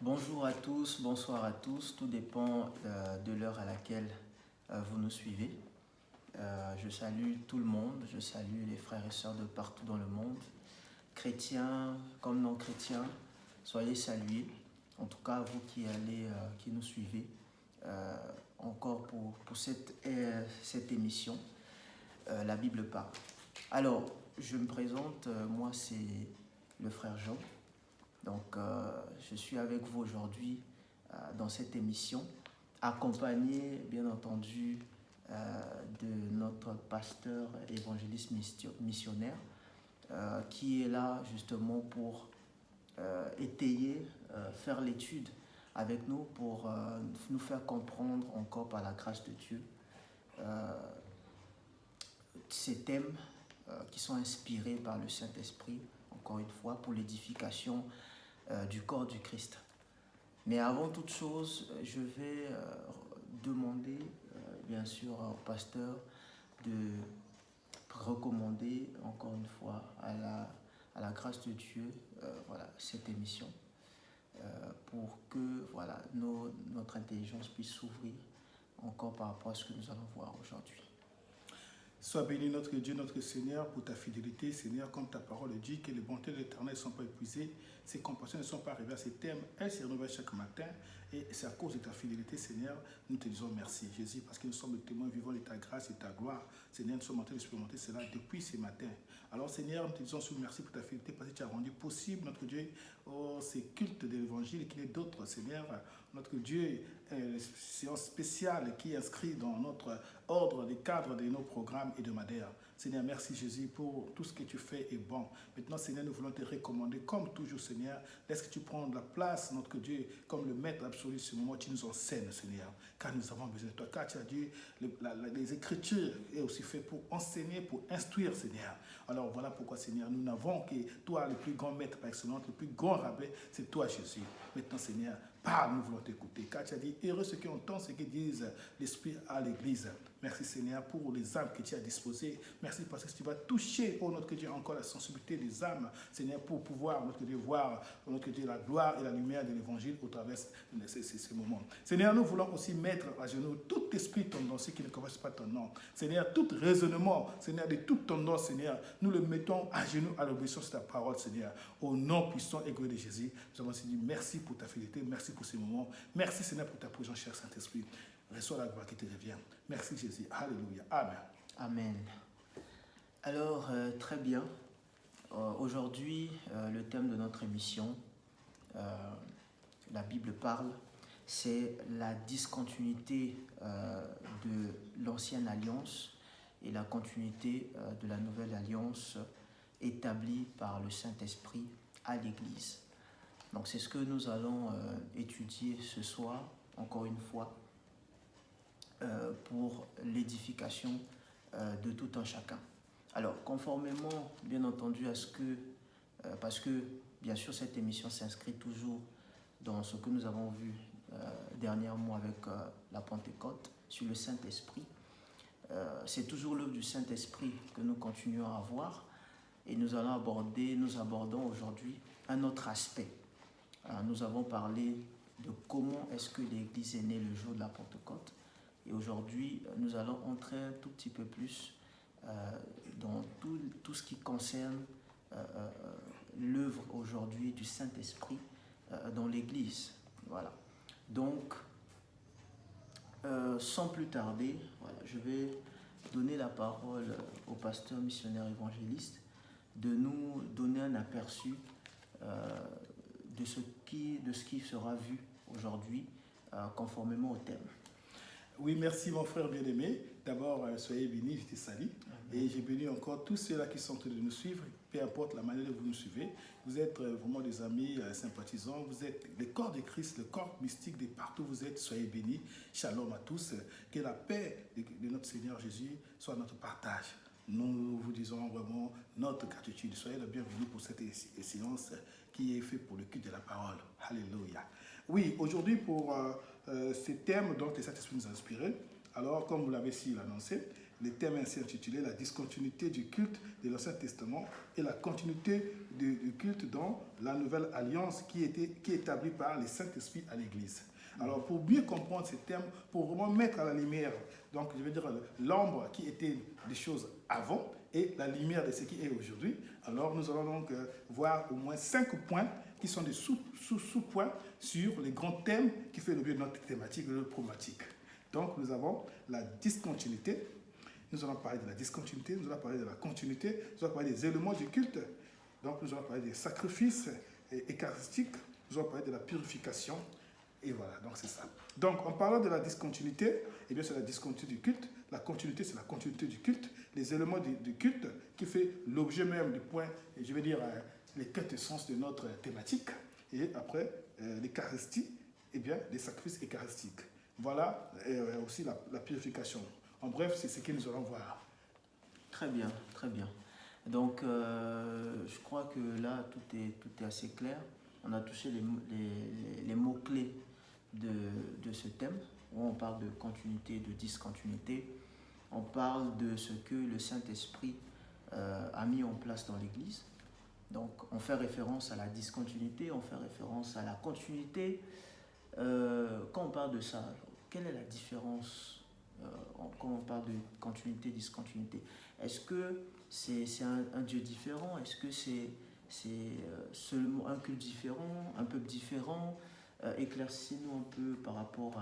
Bonjour à tous, bonsoir à tous, tout dépend de l'heure à laquelle vous nous suivez. Je salue tout le monde, je salue les frères et sœurs de partout dans le monde, chrétiens comme non chrétiens, soyez salués. En tout cas, vous qui nous suivez, encore pour cette émission, la Bible parle. Alors, je me présente, moi c'est le frère Jean. Donc, je suis avec vous aujourd'hui dans cette émission, accompagné, bien entendu, de notre pasteur évangéliste missionnaire, qui est là justement pour étayer, faire l'étude avec nous, pour nous faire comprendre encore par la grâce de Dieu ces thèmes qui sont inspirés par le Saint-Esprit, encore une fois, pour l'édification du corps du Christ. Mais avant toute chose, je vais demander, bien sûr, au pasteur de recommander, encore une fois, à la grâce de Dieu, cette émission, pour que notre intelligence puisse s'ouvrir encore par rapport à ce que nous allons voir aujourd'hui. Sois béni notre Dieu, notre Seigneur, pour ta fidélité, Seigneur, comme ta parole dit, que les bontés de l'Éternel ne sont pas épuisées, ses compassions ne sont pas arrivées à ses termes, elles se renouvellent chaque matin, et c'est à cause de ta fidélité, Seigneur, nous te disons merci, Jésus, parce que nous sommes le témoin vivant de ta grâce et de ta gloire. Seigneur, nous sommes en train d'expérimenter cela depuis ce matin. Alors, Seigneur, nous te disons merci pour ta fidélité, parce que tu as rendu possible, notre Dieu, ces cultes de l'Évangile qui n'est d'autre, Seigneur, notre Dieu, séance spéciale qui est inscrite dans notre ordre, des cadres de nos programmes hebdomadaires. Seigneur, merci Jésus pour tout ce que tu fais est bon. Maintenant, Seigneur, nous voulons te recommander, comme toujours, Seigneur, laisse que tu prennes la place, notre Dieu, comme le maître absolu ce moment, tu nous enseignes, Seigneur, car nous avons besoin de toi. Car tu as dit, les Écritures est aussi fait pour enseigner, pour instruire, Seigneur. Alors voilà pourquoi, Seigneur, nous n'avons que toi, le plus grand maître par excellence, le plus grand rabbin, c'est toi, Jésus. Maintenant, Seigneur, parle, nous voulons t'écouter. Car tu as dit, heureux ceux qui entendent ce que disent l'Esprit à l'Église. Merci Seigneur pour les âmes que tu as disposées. Merci parce que tu vas toucher, oh notre Dieu, encore la sensibilité des âmes, Seigneur, pour pouvoir, notre Dieu, voir, oh notre Dieu, la gloire et la lumière de l'Évangile au travers de ces moments. Seigneur, nous voulons aussi mettre à genoux tout esprit tendancieux qui ne connaissent pas ton nom. Seigneur, tout raisonnement, Seigneur, de toute tendance, Seigneur, nous le mettons à genoux à l'obéissance de ta parole, Seigneur. Au nom puissant et glorieux de Jésus, nous avons aussi dit merci pour ta fidélité, merci pour ces moments. Merci Seigneur pour ta présence, cher Saint-Esprit. Reçois la gloire qui te revient. Merci Jésus. Alléluia. Amen. Amen. Alors, très bien. Aujourd'hui, le thème de notre émission, la Bible parle, c'est la discontinuité de l'ancienne alliance et la continuité de la nouvelle alliance établie par le Saint-Esprit à l'Église. Donc, c'est ce que nous allons étudier ce soir, encore une fois, pour l'édification de tout un chacun. Alors, conformément, bien entendu, à ce que, parce que, bien sûr, cette émission s'inscrit toujours dans ce que nous avons vu dernièrement avec la Pentecôte, sur le Saint-Esprit. C'est toujours l'œuvre du Saint-Esprit que nous continuons à voir, et nous abordons aujourd'hui un autre aspect. Nous avons parlé de comment est-ce que l'Église est née le jour de la Pentecôte. Et aujourd'hui, nous allons entrer un tout petit peu plus dans tout ce qui concerne l'œuvre aujourd'hui du Saint-Esprit dans l'Église. Voilà. Donc, sans plus tarder, je vais donner la parole au pasteur missionnaire évangéliste de nous donner un aperçu de ce qui sera vu aujourd'hui conformément au thème. Oui, merci mon frère bien-aimé. D'abord, soyez bénis, je te salue. Et j'ai béni encore tous ceux-là qui sont en train de nous suivre, peu importe la manière dont vous nous suivez. Vous êtes vraiment des amis sympathisants, vous êtes le corps de Christ, le corps mystique de partout où vous êtes. Soyez bénis. Shalom à tous. Que la paix de notre Seigneur Jésus soit notre partage. Nous vous disons vraiment notre gratitude. Soyez le bienvenu pour cette séance qui est faite pour le culte de la parole. Alléluia. Oui, aujourd'hui pour ce thème dont le Saint-Esprit nous a inspiré. Alors, comme vous l'avez si annoncé, Le thème est ainsi intitulé la discontinuité du culte de l'Ancien Testament et la continuité du culte dans la Nouvelle Alliance qui est établie par le Saint-Esprit à l'Église. Alors, pour bien comprendre ces termes, pour vraiment mettre à la lumière, donc je veux dire l'ombre qui était des choses avant et la lumière de ce qui est aujourd'hui, alors nous allons donc voir au moins 5 points qui sont des sous-points sur les grands thèmes qui font l'objet de notre thématique, de notre problématique. Donc, nous avons la discontinuité. Nous allons parler de la discontinuité, nous allons parler de la continuité, nous allons parler des éléments du culte. Donc, nous allons parler des sacrifices eucharistiques, nous allons parler de la purification. Et voilà, donc c'est ça. Donc, en parlant de la discontinuité, eh bien, c'est la discontinuité du culte. La continuité, c'est la continuité du culte. Les éléments du culte qui fait l'objet même du point, je vais dire, les quintessences de notre thématique. Et après, l'eucharistie, eh bien, les sacrifices eucharistiques. Voilà aussi la purification. En bref, c'est ce que nous allons voir. Très bien, très bien. Donc, je crois que là, tout est assez clair. On a touché les mots-clés de ce thème, où on parle de continuité, de discontinuité. On parle de ce que le Saint-Esprit a mis en place dans l'Église. Donc, on fait référence à la discontinuité, on fait référence à la continuité. Quand on parle de ça, quelle est la différence quand on parle de continuité, discontinuité? Est-ce que c'est un Dieu différent? Est-ce que c'est seulement un culte différent, un peuple différent? Éclaircissez-nous un peu par rapport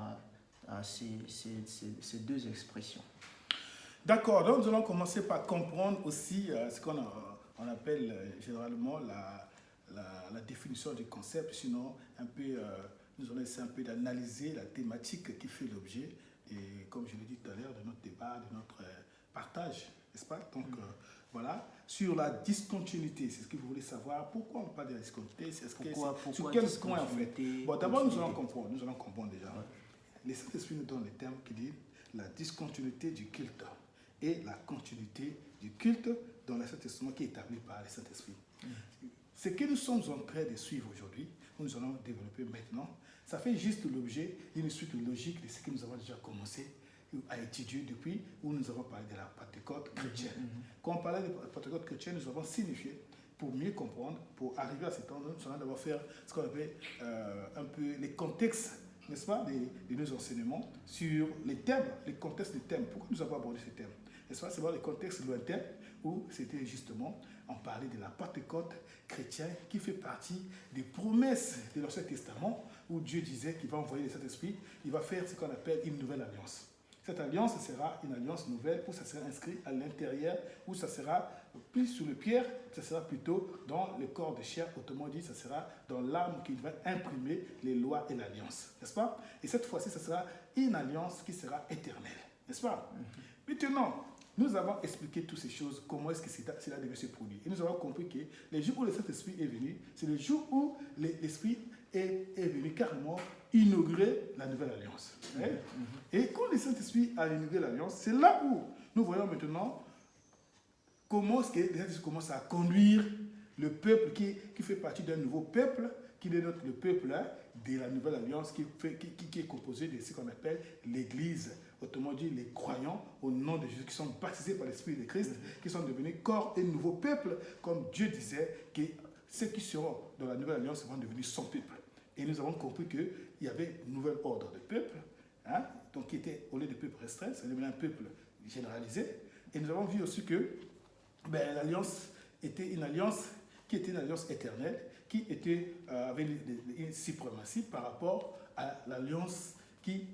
à ces deux expressions. D'accord, donc nous allons commencer par comprendre aussi ce qu'on appelle généralement la définition du concept, sinon un peu, nous allons essayer un peu d'analyser la thématique qui fait l'objet, et comme je l'ai dit tout à l'heure, de notre débat, de notre partage, n'est-ce pas? Donc voilà, sur la discontinuité, c'est ce que vous voulez savoir. Pourquoi on parle de la discontinuité? Pourquoi sur quel point en fait? Bon, d'abord nous allons comprendre déjà. Ouais. Les Saint-Esprit nous donne les termes qui disent la discontinuité du culte et la continuité du culte dans l'Ancien Testament qui est établi par le Saint-Esprit. Ce que nous sommes en train de suivre aujourd'hui, nous allons développer maintenant, ça fait juste l'objet d'une suite logique de ce que nous avons déjà commencé à étudier depuis où nous avons parlé de la Pentecôte chrétienne. Quand on parlait de la Pentecôte chrétienne, nous avons signifié, pour mieux comprendre, pour arriver à ce temps, nous allons devoir faire ce qu'on appelle un peu les contextes, n'est-ce pas, de nos enseignements sur les thèmes, les contextes des thèmes. Pourquoi nous avons abordé ces thèmes? N'est-ce pas, c'est voir les contextes lointains où c'était justement, on parlait de la Pentecôte chrétienne qui fait partie des promesses de l'Ancien Testament où Dieu disait qu'il va envoyer le Saint-Esprit, il va faire ce qu'on appelle une nouvelle alliance. Cette alliance sera une alliance nouvelle où ça sera inscrit à l'intérieur, où ça sera plus sur le pierre, ça sera plutôt dans le corps de chair, autrement dit, ça sera dans l'âme qui va imprimer les lois et l'alliance, n'est-ce pas? Et cette fois-ci, ça sera une alliance qui sera éternelle, n'est-ce pas? Maintenant, nous avons expliqué toutes ces choses, comment est-ce que cela devait se produire. Et nous avons compris que le jour où le Saint-Esprit est venu, c'est le jour où l'Esprit est venu carrément inaugurer la nouvelle alliance. Et quand le Saint-Esprit a inauguré l'alliance, c'est là où nous voyons maintenant comment est-ce que le Saint-Esprit commence à conduire le peuple qui fait partie d'un nouveau peuple, qui dénote le peuple de la nouvelle alliance qui est composé de ce qu'on appelle l'Église. Autrement dit, les croyants au nom de Jésus qui sont baptisés par l'Esprit de Christ, qui sont devenus corps et nouveau peuple, comme Dieu disait que ceux qui seront dans la nouvelle alliance vont devenir son peuple. Et nous avons compris qu'il y avait un nouvel ordre de peuple, donc qui était, au lieu de peuple restreint, ça devenait un peuple généralisé. Et nous avons vu aussi que l'alliance était une alliance qui était une alliance éternelle, qui avait une suprématie par rapport à l'alliance qui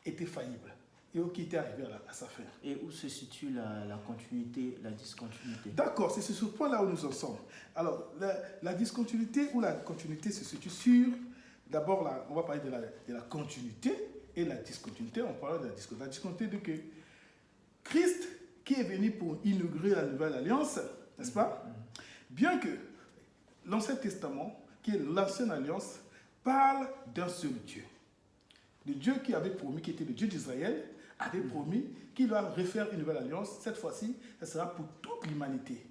était faillible et qui était arrivée à sa fin. Et où se situe la continuité, la discontinuité? D'accord, c'est sur ce point-là où nous en sommes. Alors, la discontinuité ou la continuité se situe sur... D'abord, on va parler de la continuité et la discontinuité. On parle de la discontinuité. La discontinuité de que Christ, qui est venu pour inaugurer la nouvelle alliance, n'est-ce pas? Bien que l'Ancien Testament, qui est l'ancienne alliance, parle d'un seul Dieu. Le Dieu qui avait promis, qui était le Dieu d'Israël, avait promis qu'il va refaire une nouvelle alliance. Cette fois-ci, ça sera pour toute l'humanité,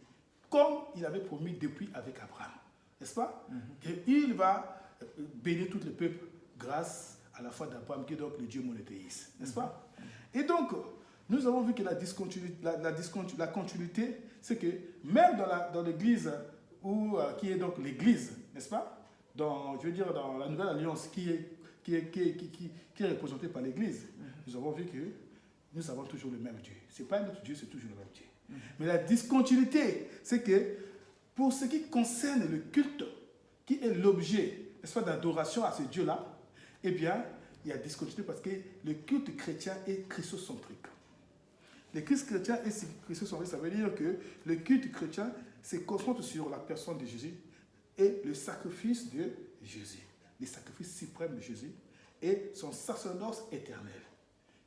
comme il avait promis depuis avec Abraham. N'est-ce pas? Et il va bénir tout le peuple grâce à la foi d'Abraham, qui est donc le Dieu monothéiste. N'est-ce pas? Et donc, Nous avons vu que la continuité, c'est que même dans l'église, qui est donc l'église, n'est-ce pas? Je veux dire, dans la nouvelle alliance qui est représentée par l'église, nous avons vu que nous avons toujours le même Dieu. Ce n'est pas un autre Dieu, c'est toujours le même Dieu. Mais la discontinuité, c'est que pour ce qui concerne le culte, qui est l'objet, n'est-ce pas, d'adoration à ce Dieu-là, eh bien, il y a discontinuité parce que le culte chrétien est christocentrique. Le culte chrétien est christocentrique, ça veut dire que le culte chrétien se concentre sur la personne de Jésus et le sacrifice de Jésus, le sacrifice suprême de Jésus et son sacerdoce éternel.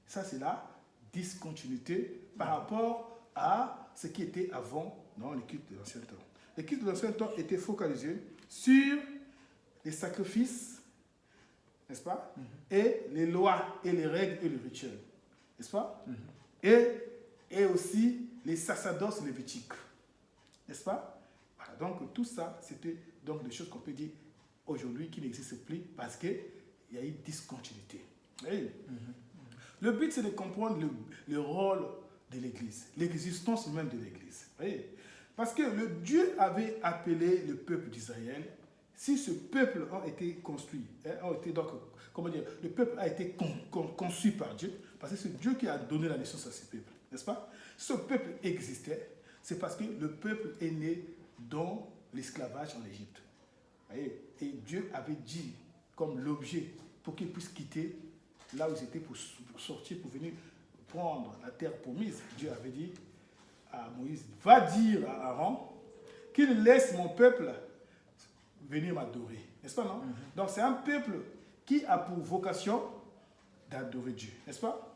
Ça, c'est la discontinuité par rapport à ce qui était avant dans le culte de l'Ancien Temps. Le culte de l'Ancien Temps était focalisé sur les sacrifices, n'est-ce pas? Et les lois et les règles et les rituels, n'est-ce pas? Et aussi les sacerdoces lévitiques, n'est-ce pas? Voilà, donc tout ça, c'était donc des choses qu'on peut dire aujourd'hui qui n'existent plus parce qu'il y a eu discontinuité. Le but, c'est de comprendre le rôle de l'Église, l'existence même de l'Église. Parce que le Dieu avait appelé le peuple d'Israël. Si ce peuple a été construit, le peuple a été conçu par Dieu, parce que c'est Dieu qui a donné la naissance à ce peuple, n'est-ce pas? Ce peuple existait, c'est parce que le peuple est né dans l'esclavage en Égypte. Et Dieu avait dit, comme l'objet, pour qu'ils puissent quitter là où ils étaient pour sortir, pour venir prendre la terre promise. Dieu avait dit à Moïse, va dire à Aaron qu'il laisse mon peuple venir m'adorer. N'est-ce pas, non? Donc c'est un peuple qui a pour vocation d'adorer Dieu. N'est-ce pas?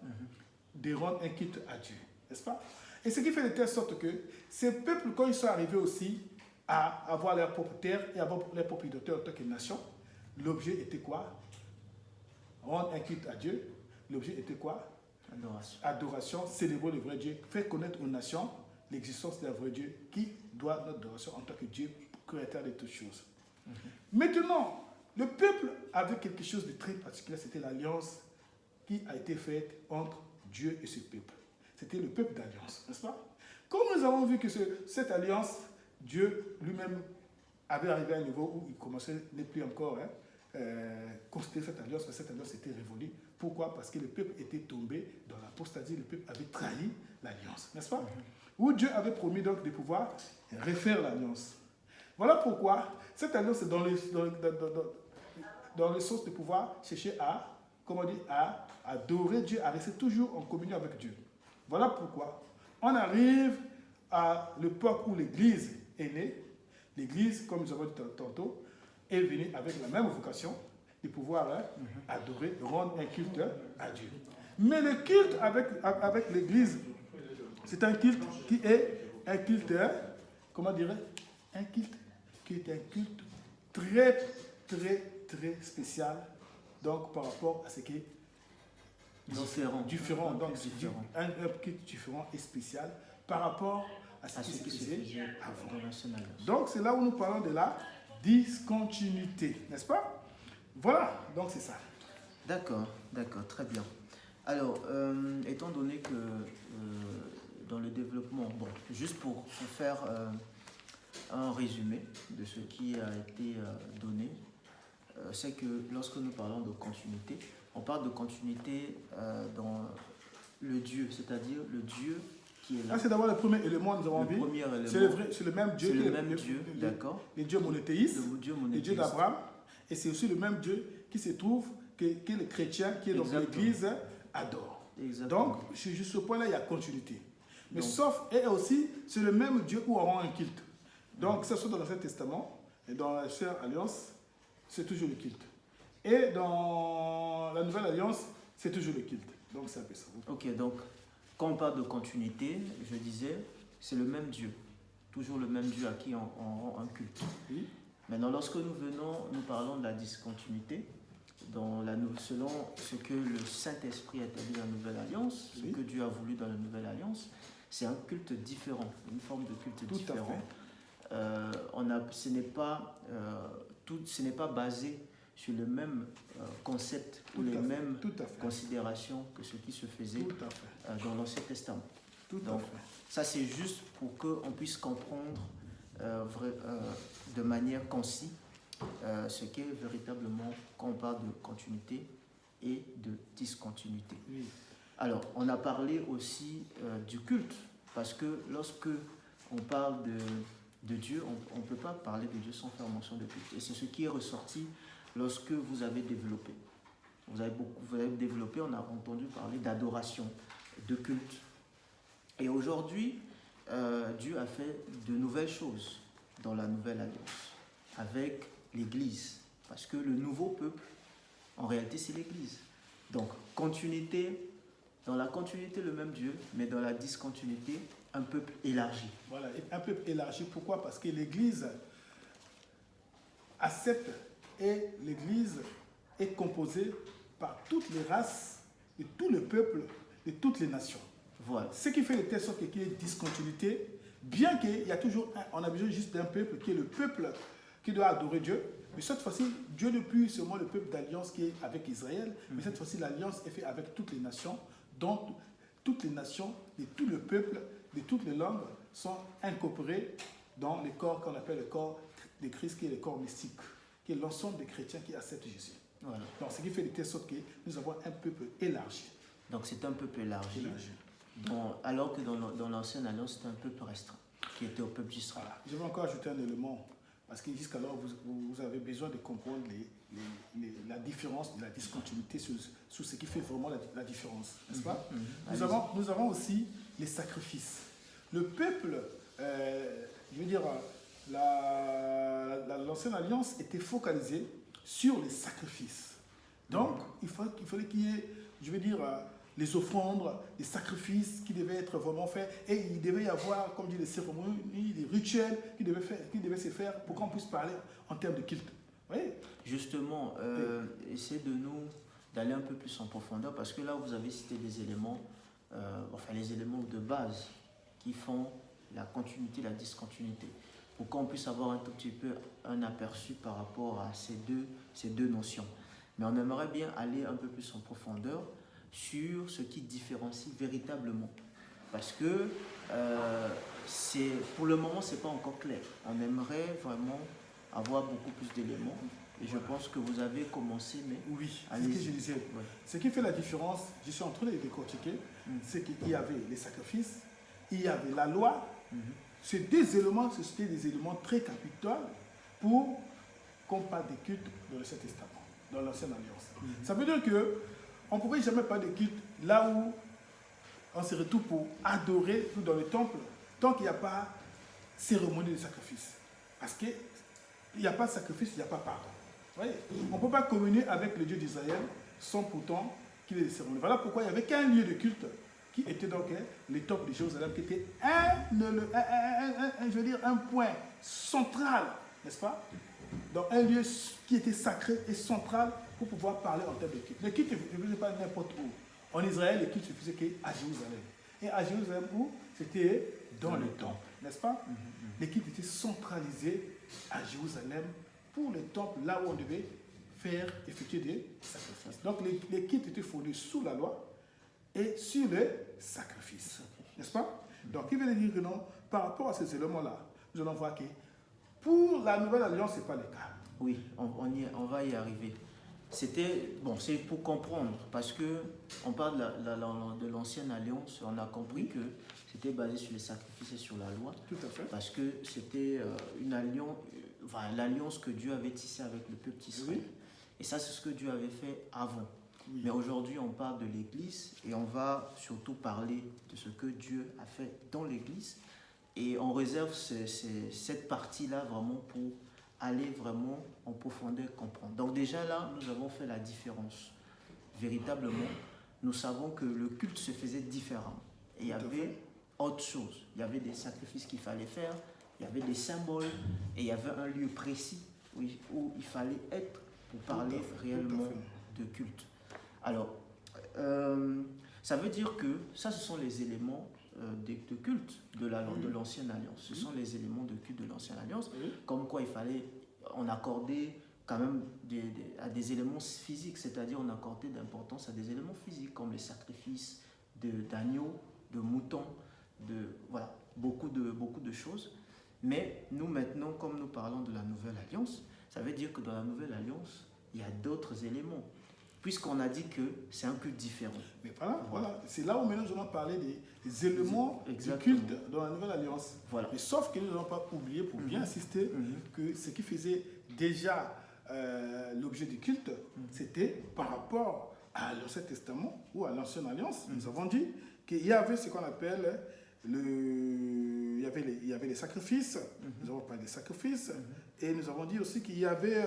De rendre un culte à Dieu. N'est-ce pas? Et ce qui fait de telle sorte que ces peuples, quand ils sont arrivés aussi à avoir leur propre terre et avoir leur propre identité en tant que nation, l'objet était quoi? Rendre un culte à Dieu. L'objet était quoi? Adoration. Adoration, célébrer le vrai Dieu, faire connaître aux nations l'existence d'un vrai Dieu qui doit notre adoration en tant que Dieu, créateur de toutes choses. Maintenant, le peuple avait quelque chose de très particulier, c'était l'alliance qui a été faite entre Dieu et ce peuple. C'était le peuple d'alliance, n'est-ce pas? Comme nous avons vu que cette alliance, Dieu lui-même avait arrivé à un niveau où il commençait, n'est plus encore considérer cette alliance, mais cette alliance était révolue. Pourquoi? Parce que le peuple était tombé dans l'apostasie, le peuple avait trahi l'alliance, n'est-ce pas? Où Dieu avait promis donc de pouvoir refaire l'alliance. Voilà pourquoi cette alliance est dans le sens de pouvoir chercher à adorer Dieu, à rester toujours en communion avec Dieu. Voilà pourquoi on arrive à l'époque où l'Église est née. L'Église, comme nous avons dit tantôt, est venue avec la même vocation de pouvoir adorer, rendre un culte à Dieu. Mais le culte avec l'Église, c'est un culte qui est un culte, un culte qui est un culte très, très, très spécial, donc par rapport à ce qui est différent. Donc, un culte différent et spécial par rapport à ce qui se faisait avant. Donc, c'est là où nous parlons de la discontinuité, n'est-ce pas? Voilà, donc c'est ça. D'accord, très bien. Alors, étant donné que dans le développement, juste pour faire un résumé de ce qui a été donné, c'est que lorsque nous parlons de continuité, on parle de continuité dans le Dieu, c'est-à-dire le Dieu qui est là. Là, c'est d'abord le premier élément, nous avons vu. C'est le même Dieu. C'est le même Dieu, d'accord. Le Dieu monothéiste, le Dieu d'Abraham. Et c'est aussi le même Dieu qui se trouve, que les chrétiens, qui est dans l'Église, adorent. Exactement. Donc, sur ce point-là, il y a continuité. Mais et aussi, c'est le même Dieu où on rend un culte. Donc, que ce soit dans l'Ancien Testament et dans la Chère Alliance, c'est toujours le culte. Et dans la Nouvelle Alliance, c'est toujours le culte. Donc, c'est un peu ça. Ok, donc, quand on parle de continuité, je disais, c'est le même Dieu. Toujours le même Dieu à qui on rend un culte. Oui. Maintenant, lorsque nous parlons de la discontinuité, selon ce que le Saint-Esprit a établi dans la Nouvelle Alliance, ce que Dieu a voulu dans la Nouvelle Alliance, c'est un culte différent, une forme de culte différent. Ce n'est pas basé sur le même concept ou les mêmes considérations que ce qui se faisait dans l'Ancien Testament. Donc, ça c'est juste pour qu'on puisse comprendre de manière concise ce qu'est véritablement quand on parle de continuité et de discontinuité. Oui. Alors, on a parlé aussi du culte, parce que lorsque on parle de Dieu, on ne peut pas parler de Dieu sans faire mention de culte. Et c'est ce qui est ressorti lorsque vous avez développé. Vous avez développé, on a entendu parler d'adoration, de culte. Et aujourd'hui, Dieu a fait de nouvelles choses dans la nouvelle alliance, avec l'Église. Parce que le nouveau peuple, en réalité, c'est l'Église. Donc, continuité, dans la continuité, le même Dieu, mais dans la discontinuité, un peuple élargi. Voilà, un peuple élargi. Pourquoi? Parce que l'Église accepte et l'Église est composée par toutes les races, de tout le peuple, de toutes les nations. Voilà. Ce qui fait de telle sorte qu'il y ait discontinuité, bien qu'il y a toujours, on a besoin juste d'un peuple qui est le peuple qui doit adorer Dieu. Mais cette fois-ci, Dieu n'est plus seulement le peuple d'alliance qui est avec Israël, mais cette fois-ci, l'alliance est faite avec toutes les nations, dont toutes les nations et tout le peuple de toutes les langues sont incorporés dans le corps qu'on appelle le corps de Christ, qui est le corps mystique, qui est l'ensemble des chrétiens qui acceptent Jésus. Voilà. Donc, ce qui fait de telle sorte que nous avons un peuple élargi. Donc, c'est un peuple élargi. Alors que dans l'Ancienne Alliance, c'était un peuple restreint, qui était au peuple d'Israël. Voilà. Je vais encore ajouter un élément, parce que jusqu'alors, vous avez besoin de comprendre la différence de la discontinuité sur ce qui fait vraiment la différence, n'est-ce pas? Nous avons aussi les sacrifices. Le peuple, je veux dire, l'Ancienne Alliance était focalisée sur les sacrifices. Donc, il fallait qu'il y ait, je veux dire, les offrandes, les sacrifices qui devaient être vraiment faits. Et il devait y avoir, comme dit, des cérémonies, des rituels qui devaient se faire pour qu'on puisse parler en termes de culte. Oui. Justement, essayez d'aller un peu plus en profondeur, parce que là, vous avez cité des éléments, les éléments de base qui font la continuité, la discontinuité, pour qu'on puisse avoir un tout petit peu un aperçu par rapport à ces deux notions. Mais on aimerait bien aller un peu plus en profondeur sur ce qui différencie véritablement. Parce que pour le moment, ce n'est pas encore clair. On aimerait vraiment avoir beaucoup plus d'éléments. Et je pense que vous avez commencé, mais... Oui, c'est ce que je disais. Ouais. Ce qui fait la différence, je suis en train de décortiquer, c'est qu'il y avait les sacrifices, il y avait la loi. Ces deux éléments, c'était des éléments très capitaux pour qu'on parle des cultes dans l'Ancien Testament, dans l'Ancienne Alliance. Ça veut dire qu'on ne pouvait jamais parler de culte là où on se retrouve pour adorer tout dans le temple, tant qu'il n'y a pas cérémonie de sacrifice. Parce qu'il n'y a pas de sacrifice, il n'y a pas pardon. On ne peut pas communier avec le Dieu d'Israël sans pourtant qu'il ait des cérémonies. Voilà pourquoi il n'y avait qu'un lieu de culte qui était donc le temple de Jérusalem, qui était un point central, n'est-ce pas? Donc un lieu qui était sacré et central pour pouvoir parler en termes de culte. Le culte ne se faisait pas n'importe où. En Israël, le culte se faisait qu'à Jérusalem. Et à Jérusalem, où? C'était dans le temple, n'est-ce pas? Le culte était centralisé à Jérusalem pour le temple, là où on devait effectuer des sacrifices. Donc les cultes étaient fondés sous la loi et sur le sacrifice, n'est-ce pas? Donc il veut dire que non, par rapport à ces éléments-là, nous allons voir que pour la nouvelle alliance, ce n'est pas le cas. Oui, on va y arriver. C'est pour comprendre, parce qu'on parle de l'ancienne alliance, on a compris que c'était basé sur les sacrifices et sur la loi. Tout à fait. Parce que c'était une alliance, l'alliance que Dieu avait tissée avec le peuple d'Israël. Oui. Et ça, c'est ce que Dieu avait fait avant. Oui. Mais aujourd'hui, on parle de l'Église et on va surtout parler de ce que Dieu a fait dans l'Église. Et on réserve cette partie-là vraiment pour aller vraiment en profondeur comprendre. Donc déjà là, nous avons fait la différence. Véritablement, nous savons que le culte se faisait différemment. Et il y avait autre chose. Il y avait des sacrifices qu'il fallait faire, il y avait des symboles, et il y avait un lieu précis où il fallait être pour parler réellement de culte. Alors, ça veut dire que ça, ce sont les éléments de culte de l'Ancienne Alliance. Ce sont les éléments de culte de l'Ancienne Alliance, comme quoi il fallait en accorder quand même à des éléments physiques, c'est-à-dire on accordait d'importance à des éléments physiques comme les sacrifices d'agneaux, de moutons, voilà, beaucoup de choses. Mais nous maintenant, comme nous parlons de la Nouvelle Alliance, ça veut dire que dans la Nouvelle Alliance, il y a d'autres éléments, puisqu'on a dit que c'est un culte différent. Mais voilà. C'est là où maintenant nous allons parler des éléments du culte dans la Nouvelle Alliance. Voilà. Mais sauf que nous n'allons pas oublier, pour bien insister, que ce qui faisait déjà l'objet du culte, c'était par rapport à l'Ancien Testament ou à l'Ancienne Alliance. Nous avons dit qu'il y avait ce qu'on appelle il y avait les sacrifices. Nous avons parlé des sacrifices. Et nous avons dit aussi qu'il y avait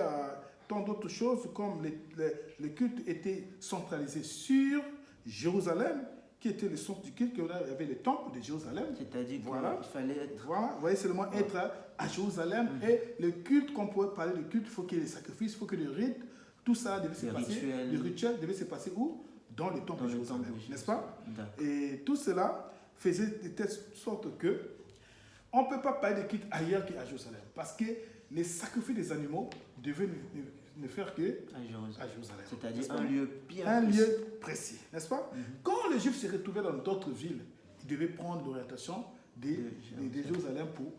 tant d'autres choses, comme le culte était centralisé sur Jérusalem, qui était le centre du culte. Il y avait le temple de Jérusalem. C'est-à-dire qu'il fallait être... Voilà, vous voyez seulement être à Jérusalem. Et le culte, qu'on pourrait parler de culte, il faut qu'il y ait les sacrifices, il faut que le rite, tout ça devait se passer. Le rituel devait se passer où? Dans le temple de Jérusalem, n'est-ce pas? Et tout cela faisait de telle sorte que on ne peut pas parler de culte ailleurs qu'à Jérusalem. Parce que les sacrifices des animaux devaient ne faire que à Jérusalem. C'est-à-dire un lieu bien un lieu précis, n'est-ce pas? Quand les Juifs se retrouvaient dans d'autres villes, ils devaient prendre l'orientation de Jérusalem pour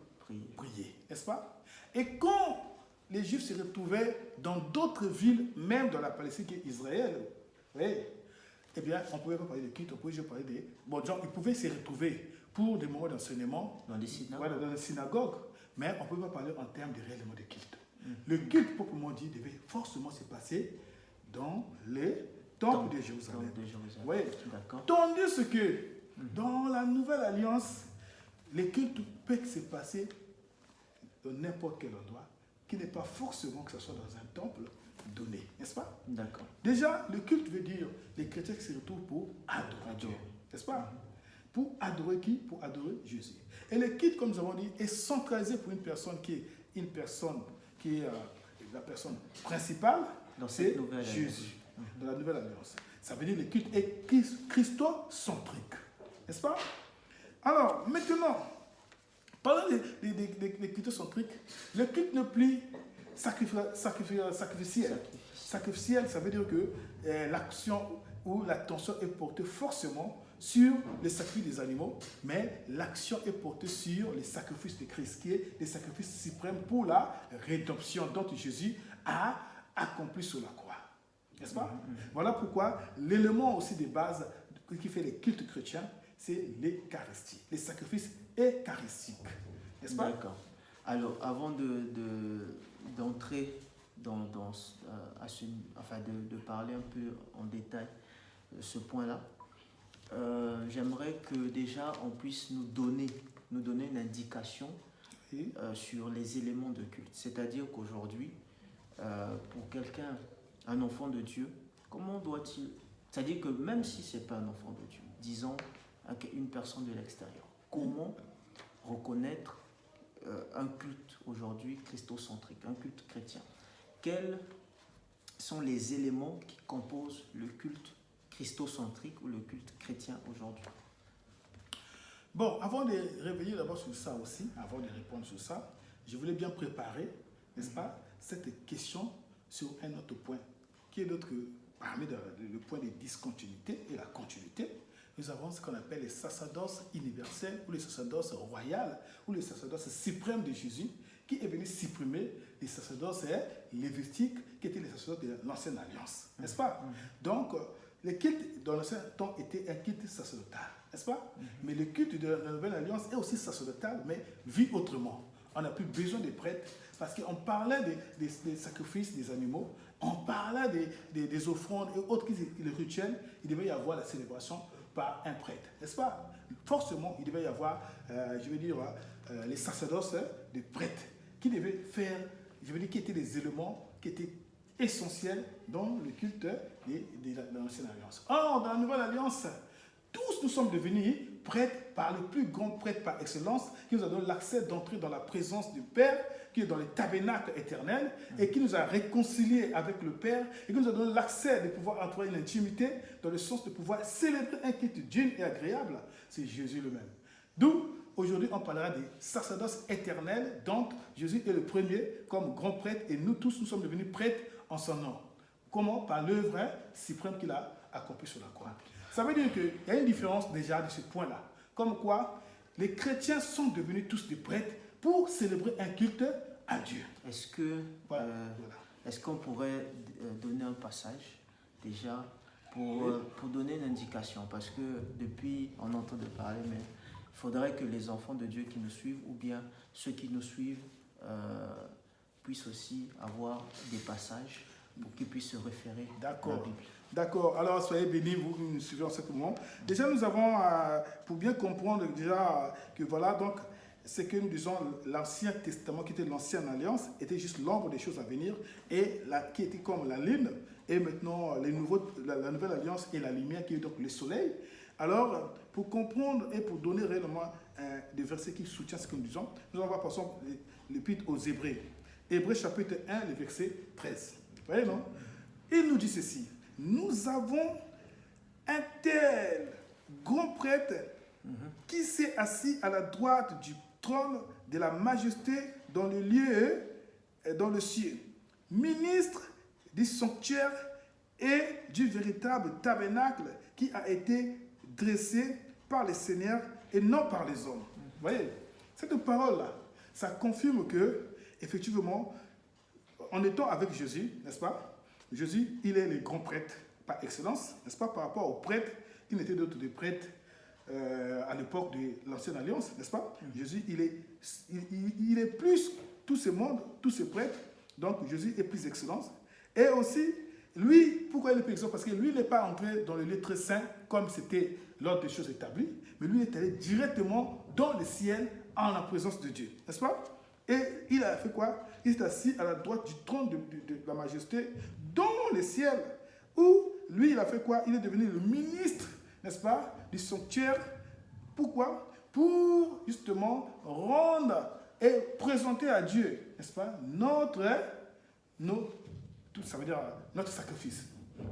prier, n'est-ce pas? Et quand les Juifs se retrouvaient dans d'autres villes, même dans la Palestine qui est Israël, eh bien, on ne pouvait pas parler de culte, on pouvait juste parler des... Bon, genre, ils pouvaient se retrouver pour des moments d'enseignement dans les synagogues, mais on ne pouvait pas parler en termes de réellement de culte. Le culte, proprement dit, devait forcément se passer dans les temples de Jérusalem. Ouais. Tandis que dans la Nouvelle Alliance, les cultes peuvent se passer dans n'importe quel endroit, qui n'est pas forcément que ce soit dans un temple donné, n'est-ce pas? D'accord. Déjà, le culte veut dire les chrétiens qui se retrouvent pour adorer Dieu, n'est-ce pas? Pour adorer qui? Pour adorer Jésus. Et le culte, comme nous avons dit, est centralisé pour une personne qui est la personne principale, c'est Jésus, dans la Nouvelle Alliance. Ça veut dire que le culte est christocentrique, n'est-ce pas? Alors, maintenant, parlant des christocentriques, le culte n'est plus sacrificiel. Sacrificiel, ça veut dire que l'action ou l'attention est portée forcément sur les sacrifices des animaux, mais l'action est portée sur les sacrifices de Christ, qui est le sacrifice suprême pour la rédemption dont Jésus a accompli sur la croix. N'est-ce pas? Voilà pourquoi l'élément aussi de base qui fait les cultes chrétiens, c'est l'Eucharistie, les sacrifices eucharistiques. N'est-ce pas? D'accord. Alors, avant d'entrer de parler un peu en détail ce point-là, j'aimerais que déjà on puisse nous donner une indication sur les éléments de culte. C'est-à-dire qu'aujourd'hui, pour quelqu'un, un enfant de Dieu, comment doit-il... C'est-à-dire que même si ce n'est pas un enfant de Dieu, disons une personne de l'extérieur, comment reconnaître un culte aujourd'hui christocentrique, un culte chrétien? Quels sont les éléments qui composent le culte christocentrique ou le culte chrétien aujourd'hui? Bon, avant de revenir d'abord sur ça aussi, avant de répondre sur ça, je voulais bien préparer, n'est-ce pas, cette question sur un autre point, qui est parmi le point de discontinuité et la continuité. Nous avons ce qu'on appelle les sacerdoces universels ou les sacerdoces royales ou les sacerdoces suprêmes de Jésus, qui est venu supprimer les sacerdoces lévitiques qui étaient les sacerdoces de l'Ancienne Alliance, n'est-ce pas? Donc, le culte dans l'ancien temps était un culte sacerdotal, n'est-ce pas? Mais le culte de la Nouvelle Alliance est aussi sacerdotal, mais vit autrement. On n'a plus besoin des prêtres, parce qu'on parlait des sacrifices des animaux, on parlait des offrandes et autres les rituels, il devait y avoir la célébration par un prêtre, n'est-ce pas? Forcément, il devait y avoir, les sacerdoces des prêtres qui devaient faire, qui étaient des éléments qui étaient essentiels dans le culte de l'Ancienne Alliance. Or, dans la Nouvelle Alliance, tous nous sommes devenus prêtres par le plus grand prêtre par excellence, qui nous a donné l'accès d'entrer dans la présence du Père, qui est dans le tabernacle éternel, et qui nous a réconciliés avec le Père, et qui nous a donné l'accès de pouvoir entrer une intimité, dans le sens de pouvoir célébrer un culte digne et agréable. C'est Jésus lui-même. D'où, aujourd'hui, on parlera des sacerdoces éternels, dont Jésus est le premier comme grand prêtre, et nous tous, nous sommes devenus prêtres en son nom. Comment? Par l'œuvre suprême qu'il a accomplie sur la croix. Ça veut dire qu'il y a une différence déjà de ce point-là. Comme quoi, les chrétiens sont devenus tous des prêtres pour célébrer un culte à Dieu. Est-ce qu'on pourrait donner un passage déjà pour donner une indication? Parce que depuis, on entend de parler, mais il faudrait que les enfants de Dieu qui nous suivent, ou bien ceux qui nous suivent, puissent aussi avoir des passages pour qu'ils puissent se référer à la Bible. D'accord. Alors, soyez bénis, vous nous suivez en ce moment. Déjà, nous avons, pour bien comprendre déjà que voilà, donc, c'est que nous disons l'Ancien Testament, qui était l'Ancienne Alliance, était juste l'ombre des choses à venir, et qui était comme la lune, et maintenant la Nouvelle Alliance est la lumière, qui est donc le soleil. Alors, pour comprendre et pour donner réellement des versets qui soutiennent ce que nous disons, nous allons voir par exemple l'épître aux Hébreux. Hébreux chapitre 1, le verset 13. Vous voyez, non? Il nous dit ceci. Nous avons un tel grand prêtre qui s'est assis à la droite du trône de la majesté dans le lieu, dans le ciel, ministre du sanctuaire et du véritable tabernacle qui a été dressé par le Seigneur et non par les hommes. Vous voyez, cette parole-là, ça confirme que, effectivement, en étant avec Jésus, n'est-ce pas? Jésus, il est le grand prêtre par excellence, n'est-ce pas, par rapport aux prêtres qui n'étaient d'autres des prêtres à l'époque de l'Ancienne Alliance, n'est-ce pas? Jésus, il est plus tous ces mondes, tous ces prêtres, donc Jésus est plus excellence. Et aussi, lui, pourquoi il est plus excellent? Parce que lui, il n'est pas entré dans le lieu très saint comme c'était l'ordre des choses établies, mais lui est allé directement dans le ciel en la présence de Dieu, n'est-ce pas? Et il a fait quoi? Il s'est assis à la droite du trône de la majesté dans le ciel, où lui, il a fait quoi? Il est devenu le ministre, n'est-ce pas, du sanctuaire. Pourquoi? Pour justement rendre et présenter à Dieu, n'est-ce pas, ça veut dire notre sacrifice.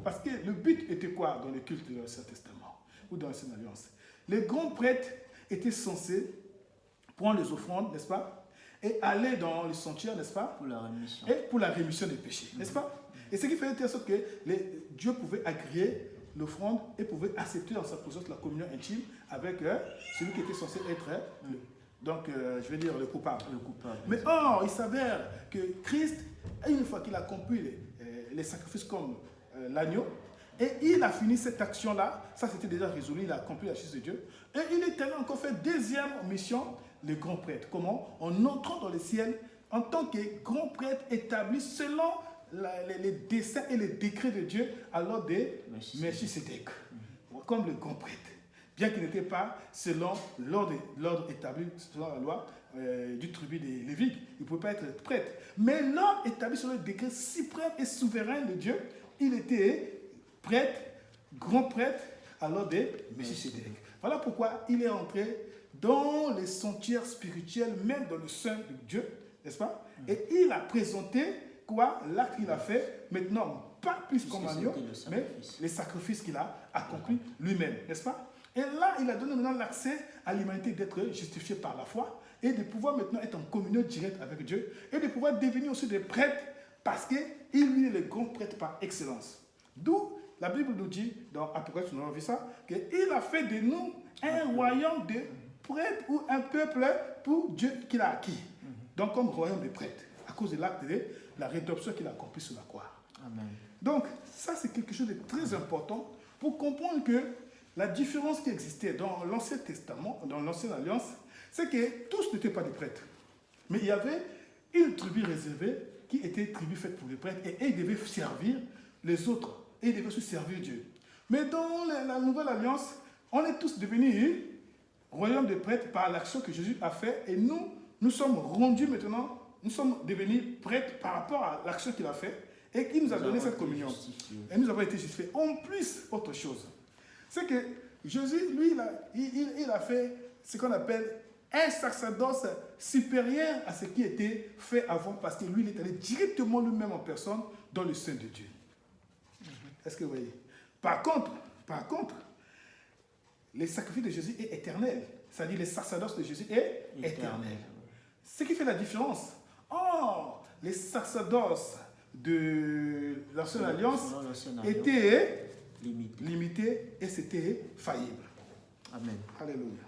Parce que le but était quoi dans le culte de l'Ancien Testament ou dans l'Ancienne Alliance? Les grands prêtres étaient censés prendre les offrandes, n'est-ce pas, et aller dans le sanctuaire, n'est-ce pas, pour la rémission. Et pour la rémission des péchés, n'est-ce pas? Et ce qui fait en sorte que Dieu pouvait agréer l'offrande et pouvait accepter dans sa présence la communion intime avec celui qui était censé être, je vais dire, le coupable. Mais or, il s'avère que Christ, une fois qu'il a accompli les sacrifices comme l'agneau, et il a fini cette action-là, ça c'était déjà résolu, il a accompli la justice de Dieu, et il est allé encore faire deuxième mission, le grand prêtre. Comment? En entrant dans le ciel en tant que grand prêtre établi selon les desseins et les décrets de Dieu à l'ordre de Melchisédek, comme le grand prêtre, bien qu'il n'était pas selon l'ordre établi selon la loi du tribut des Lévites. Il ne pouvait pas être prêtre. Mais l'ordre établi selon le décret suprême et souverain de Dieu, il était prêtre, grand prêtre à l'ordre de Melchisédek. Voilà pourquoi il est entré dans les sanctuaires spirituels, même dans le sein de Dieu, n'est-ce pas? Et il a présenté quoi? L'acte qu'il a fait, maintenant, pas plus comme agneau, mais les sacrifices qu'il a accomplis lui-même, n'est-ce pas? Et là, il a donné maintenant l'accès à l'humanité d'être justifié par la foi et de pouvoir maintenant être en communion directe avec Dieu et de pouvoir devenir aussi des prêtres parce qu'il lui est le grand prêtre par excellence. D'où la Bible nous dit, dans Apocalypse, nous avons vu ça, qu'il a fait de nous un royaume de prêtres ou un peuple pour Dieu qu'il a acquis. Donc comme royaume de prêtres, à cause de l'acte de la rédemption qu'il a accompli sur la croix. Amen. Donc ça c'est quelque chose de très important pour comprendre que la différence qui existait dans l'Ancien Testament, dans l'Ancienne Alliance, c'est que tous n'étaient pas des prêtres. Mais il y avait une tribu réservée qui était une tribu faite pour les prêtres et ils devaient servir les autres. Et ils devaient aussi servir Dieu. Mais dans la Nouvelle Alliance, on est tous devenus royaume de prêtres par l'action que Jésus a fait et nous sommes rendus maintenant, nous sommes devenus prêtres par rapport à l'action qu'il a fait et qui nous a donné cette communion. Et nous avons été justifiés. En plus, autre chose, c'est que Jésus, lui, il a fait ce qu'on appelle un sacerdoce supérieur à ce qui était fait avant parce que lui, il est allé directement lui-même en personne dans le sein de Dieu. Est-ce que vous voyez? Par contre, les sacrifices de Jésus est éternel. c'est-à-dire les sacerdoces de Jésus, est éternel. Ce qui fait la différence. Or, les sacerdoces de l'Ancienne Alliance étaient limités et c'était faillible. Amen. Alléluia.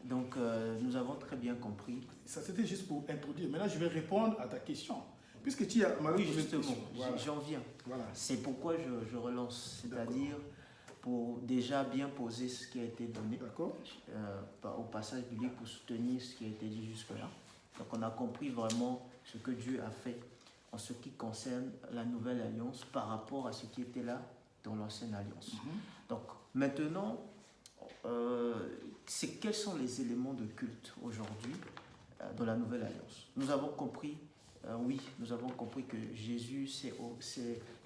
Donc, nous avons très bien compris. Ça, c'était juste pour introduire. Maintenant, je vais répondre à ta question. Puisque tu as oui, justement, j'en viens. Voilà. C'est pourquoi je relance. C'est-à-dire pour déjà bien poser ce qui a été donné au passage biblique pour soutenir ce qui a été dit jusque-là. Donc, on a compris vraiment ce que Dieu a fait en ce qui concerne la nouvelle alliance par rapport à ce qui était là dans l'ancienne alliance. Donc, maintenant, quels sont les éléments de culte aujourd'hui dans la nouvelle alliance? Nous avons compris, nous avons compris que Jésus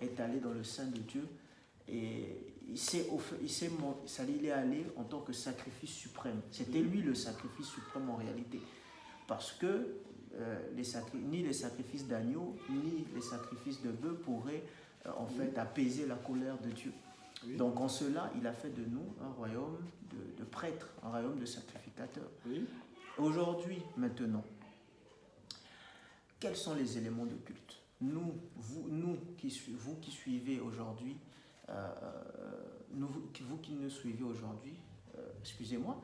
est allé dans le sein de Dieu et il est allé en tant que sacrifice suprême. C'était lui le sacrifice suprême en réalité. Parce que ni les sacrifices d'agneau, ni les sacrifices de bœuf pourraient en fait apaiser la colère de Dieu. Oui. Donc en cela, il a fait de nous un royaume de prêtres, un royaume de sacrificateurs. Oui. Aujourd'hui, maintenant, quels sont les éléments de culte? Vous qui suivez aujourd'hui, vous qui nous suivez aujourd'hui, excusez-moi,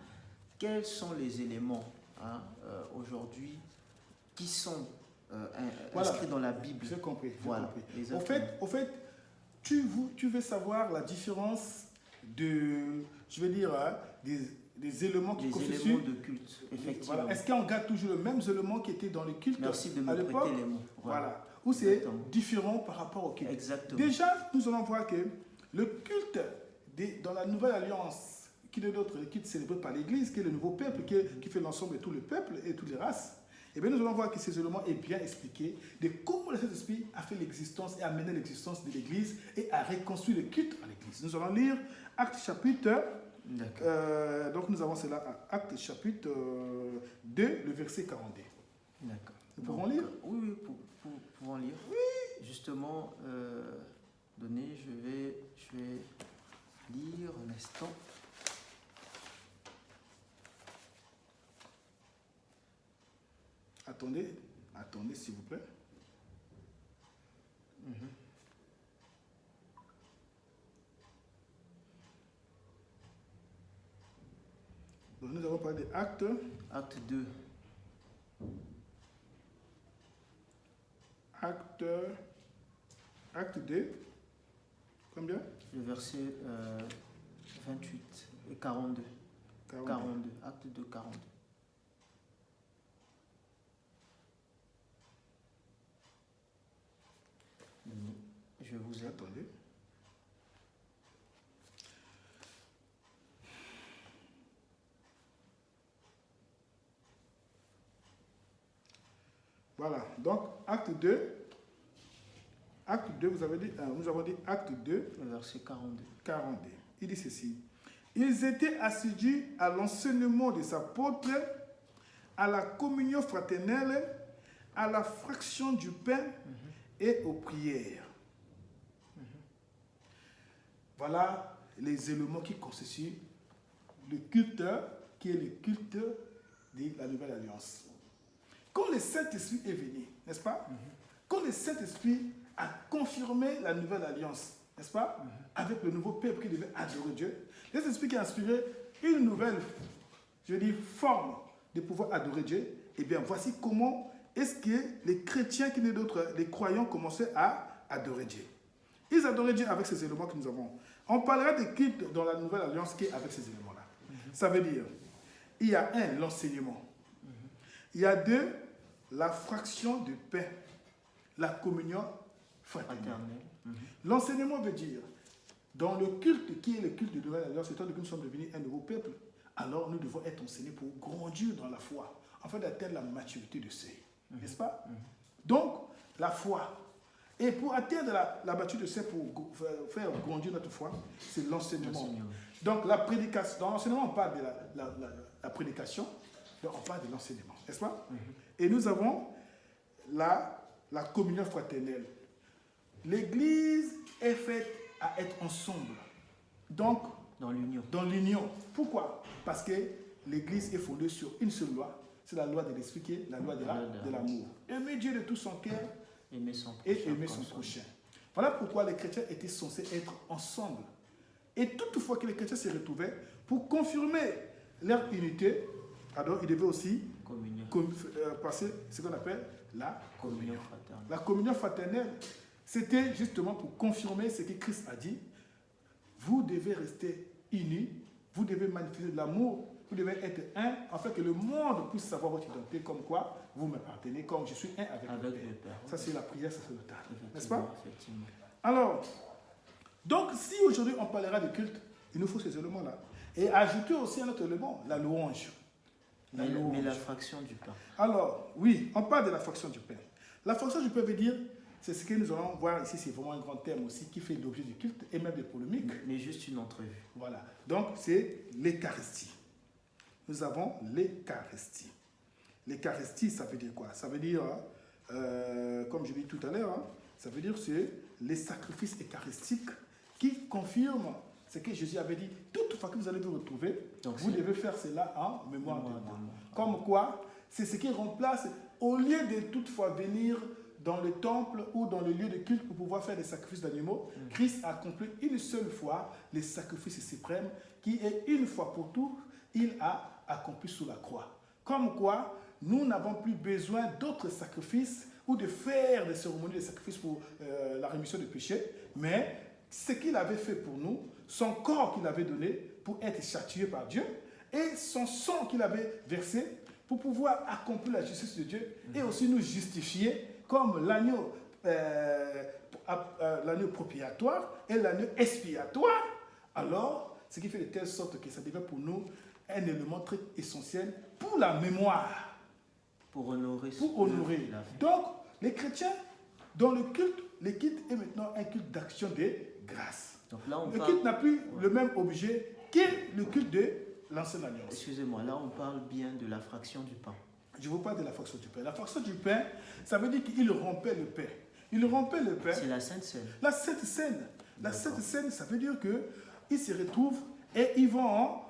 quels sont les éléments aujourd'hui qui sont inscrits dans la Bible? J'ai compris. Voilà. Au fait, tu veux savoir la différence des éléments qui constituent... Des éléments de culte, effectivement. Voilà. Est-ce qu'on garde toujours les mêmes éléments qui étaient dans le culte? Merci de me prêter les mots. Voilà. Ou c'est différent par rapport au culte. Exactement. Déjà, nous allons voir que le culte dans la nouvelle alliance, qui est d'autres, le culte célébré par l'Église, qui est le nouveau peuple, qui fait l'ensemble de tout le peuple et toutes les races, et bien nous allons voir que ces éléments est bien expliqué de comment le Saint-Esprit a fait l'existence et a mené l'existence de l'Église et a reconstruit le culte en l'Église. Nous allons lire Actes chapitre, donc nous avons cela à Actes chapitre 2, le verset 42. D'accord. Nous pouvons lire? Oui, pouvons lire. Oui. Justement, je vais lire un instant. Attendez, s'il vous plaît. Donc nous avons parlé d'actes. Acte 2. Acte 2. Combien? Le verset 28 et 42. 42. Acte 2, 42. Je vous ai. Attendez. Voilà, donc acte 2, vous avez dit, nous avons dit acte 2, verset 42. 42. Il dit ceci: ils étaient assidus à l'enseignement des apôtres, à la communion fraternelle, à la fraction du pain et aux prières. Voilà les éléments qui constituent le culte, qui est le culte de la Nouvelle Alliance. Quand le Saint-Esprit est venu, n'est-ce pas? Quand le Saint-Esprit a confirmé la Nouvelle Alliance, n'est-ce pas? Avec le nouveau peuple qui devait adorer Dieu, le Saint-Esprit qui a inspiré une nouvelle, forme de pouvoir adorer Dieu. Eh bien, voici comment est-ce que les chrétiens, qui n'est d'autre, les croyants, commençaient à adorer Dieu. Ils adoraient Dieu avec ces éléments que nous avons. On parlera de culte dans la Nouvelle Alliance qui est avec ces éléments-là. Ça veut dire, il y a l'enseignement. Il y a la fraction du pain, la communion fraternelle. L'enseignement veut dire, dans le culte qui est le culte de la Nouvelle Alliance, c'est-à-dire que nous sommes devenus un nouveau peuple, alors nous devons être enseignés pour grandir dans la foi, afin d'atteindre la maturité de seuil. N'est-ce pas? Donc, la foi. Et pour atteindre la maturité de seuil, pour faire grandir notre foi, c'est l'enseignement. Donc, la prédication. Dans l'enseignement, on parle de la prédication, donc on parle de l'enseignement. N'est-ce pas? Et nous avons la communion fraternelle. L'Église est faite à être ensemble. Donc, dans l'union. Dans l'union. Pourquoi? Parce que l'Église est fondée sur une seule loi. C'est la loi de l'esprit qui est la loi de l'amour. Aimer Dieu de tout son cœur Aimer son prochain. et aimer son prochain. Voilà pourquoi les chrétiens étaient censés être ensemble. Et toutefois que les chrétiens se retrouvaient, pour confirmer leur unité, alors ils devaient aussi passer ce qu'on appelle la communion. La communion fraternelle, c'était justement pour confirmer ce que Christ a dit. Vous devez rester unis, vous devez manifester de l'amour, vous devez être un, afin que le monde puisse savoir votre identité, comme quoi vous m'appartenez, comme je suis un avec le Père. Ça, c'est la prière sacerdotale, n'est-ce pas? Alors, donc, si aujourd'hui on parlera de culte, il nous faut ces éléments-là. Et ajouter aussi un autre élément, la louange. Mais la fraction du pain. Alors, oui, on parle de la fraction du pain. La fraction du pain veut dire, c'est ce que nous allons voir ici, c'est vraiment un grand thème aussi qui fait l'objet du culte et même des polémiques. Mais juste une entrevue. Voilà. Donc, c'est l'Eucharistie. Nous avons l'Eucharistie. L'Eucharistie, ça veut dire quoi? Ça veut dire, comme je l'ai dit tout à l'heure, ça veut dire c'est les sacrifices eucharistiques qui confirment ce que Jésus avait dit. Toutefois que vous allez vous retrouver, donc vous devez faire cela en mémoire de moi. Comme quoi, c'est ce qui remplace, au lieu de toutefois venir dans le temple ou dans le lieu de culte pour pouvoir faire des sacrifices d'animaux, Christ a accompli une seule fois les sacrifices suprêmes qui est une fois pour tout, il a accompli sous la croix. Comme quoi, nous n'avons plus besoin d'autres sacrifices ou de faire des cérémonies de sacrifices pour la rémission des péchés, mais ce qu'il avait fait pour nous, son corps qu'il avait donné pour être châtié par Dieu et son sang qu'il avait versé pour pouvoir accomplir la justice de Dieu et aussi nous justifier comme l'agneau propiatoire et l'agneau expiatoire. Alors, ce qui fait de telle sorte que ça devient pour nous un élément très essentiel pour la mémoire. Pour honorer. Donc, les chrétiens, dans le culte est maintenant un culte d'action de grâce. Donc là, le culte n'a plus le même objet que le culte de l'Ancienne Alliance. Excusez-moi, là on parle bien de la fraction du pain. Je vous parle de la fraction du pain. La fraction du pain, ça veut dire qu'il rompait le pain. Il rompait le pain. C'est la Sainte Seine. La Sainte Seine. La Sainte Seine, ça veut dire qu'ils se retrouvent et ils vont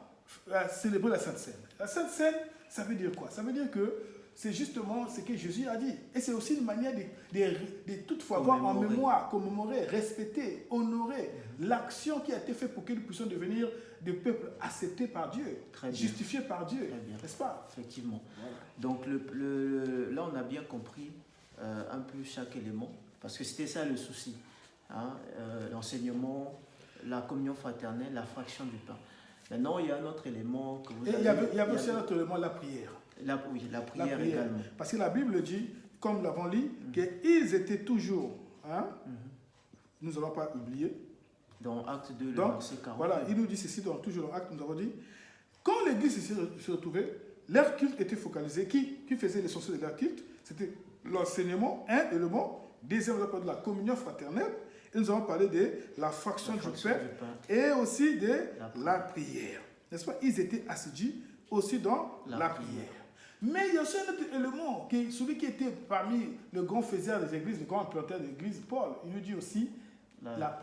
célébrer la Sainte Seine. La Sainte Seine, ça veut dire quoi? Ça veut dire que c'est justement ce que Jésus a dit. Et c'est aussi une manière de toutefois avoir en mémoire, commémorer, respecter, honorer l'action qui a été faite pour que nous puissions devenir des peuples acceptés par Dieu, justifiés par Dieu, n'est-ce pas? Effectivement. Voilà. Donc là, on a bien compris un peu chaque élément, parce que c'était ça le souci. L'enseignement, la communion fraternelle, la fraction du pain. Maintenant, il y a un autre élément que vous avez... Il y avait aussi un autre élément, la prière. La prière également. Parce que la Bible dit, comme nous l'avons lu, qu'ils étaient toujours, nous n'allons pas oublier. Dans Acte 2, le verset 40. Voilà, il nous dit ceci, dans toujours dans Acte, nous avons dit, quand l'Église se retrouvait, leur culte était focalisé. Qui faisait l'essentiel de leur culte? C'était l'enseignement, un élément. Deuxième, on a parlé de la communion fraternelle. Et nous avons parlé de la fraction du pain et aussi de la prière. N'est-ce pas? Ils étaient assidus aussi dans la prière. Mais il y a aussi un autre élément, celui qui était parmi le grand faiseur des églises, le grand implanteur des églises, Paul, il nous dit aussi la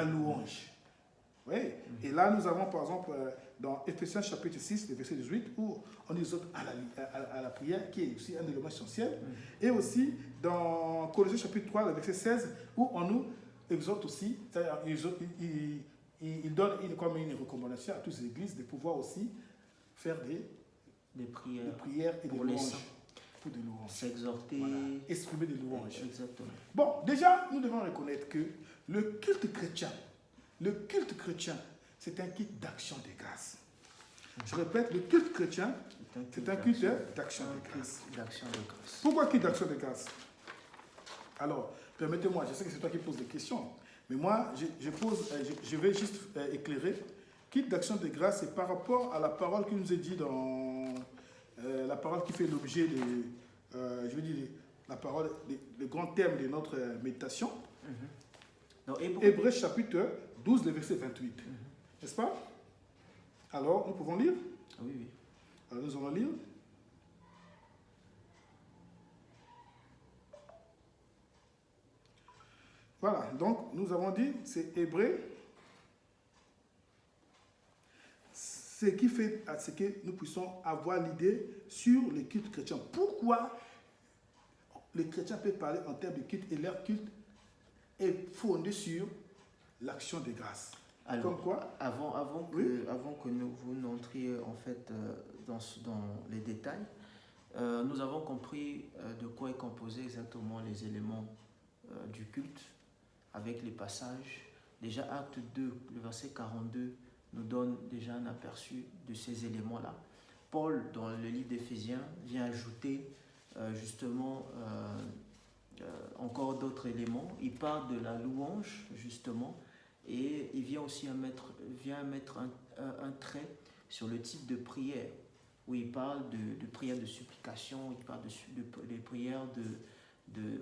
louange. Oui. Et là, nous avons par exemple dans Ephésiens chapitre 6, le verset 18, où on exhorte à la prière, qui est aussi un élément essentiel. Et aussi dans Colossiens chapitre 3, le verset 16, où on nous exhorte aussi, il donne comme une recommandation à toutes les églises de pouvoir aussi faire des prières et des louanges. Pour des louanges. S'exhorter. Voilà. Exprimer des louanges. Exactement. Bon, déjà, nous devons reconnaître que le culte chrétien, c'est un culte d'action de grâce. Je répète, le culte chrétien, c'est un culte d'action de grâce. Pourquoi culte d'action de grâce? Alors, permettez-moi, je sais que c'est toi qui poses des questions, mais moi, je vais juste éclairer. Culte d'action de grâce, c'est par rapport à la parole qui nous est dit dans la parole qui fait l'objet de, la parole, le grand thème de notre méditation. Hébreux chapitre 12, le verset 28. N'est-ce pas? Alors, nous pouvons lire? Oui, oui. Alors, nous allons lire. Voilà, donc nous avons dit, c'est Hébreux ce qui fait à ce que nous puissions avoir l'idée sur le culte chrétien. Pourquoi les chrétiens peuvent parler en termes de culte et leur culte est fondé sur l'action de grâce. Alors, comme quoi, avant que vous n'entriez en fait dans les détails, nous avons compris de quoi est composé exactement les éléments du culte avec les passages. Déjà, Acte 2, le verset 42, nous donne déjà un aperçu de ces éléments-là. Paul, dans le livre d'Éphésiens, vient ajouter justement encore d'autres éléments. Il parle de la louange, justement, et il vient aussi mettre un trait sur le type de prière, où il parle de prières de supplication, il parle de prières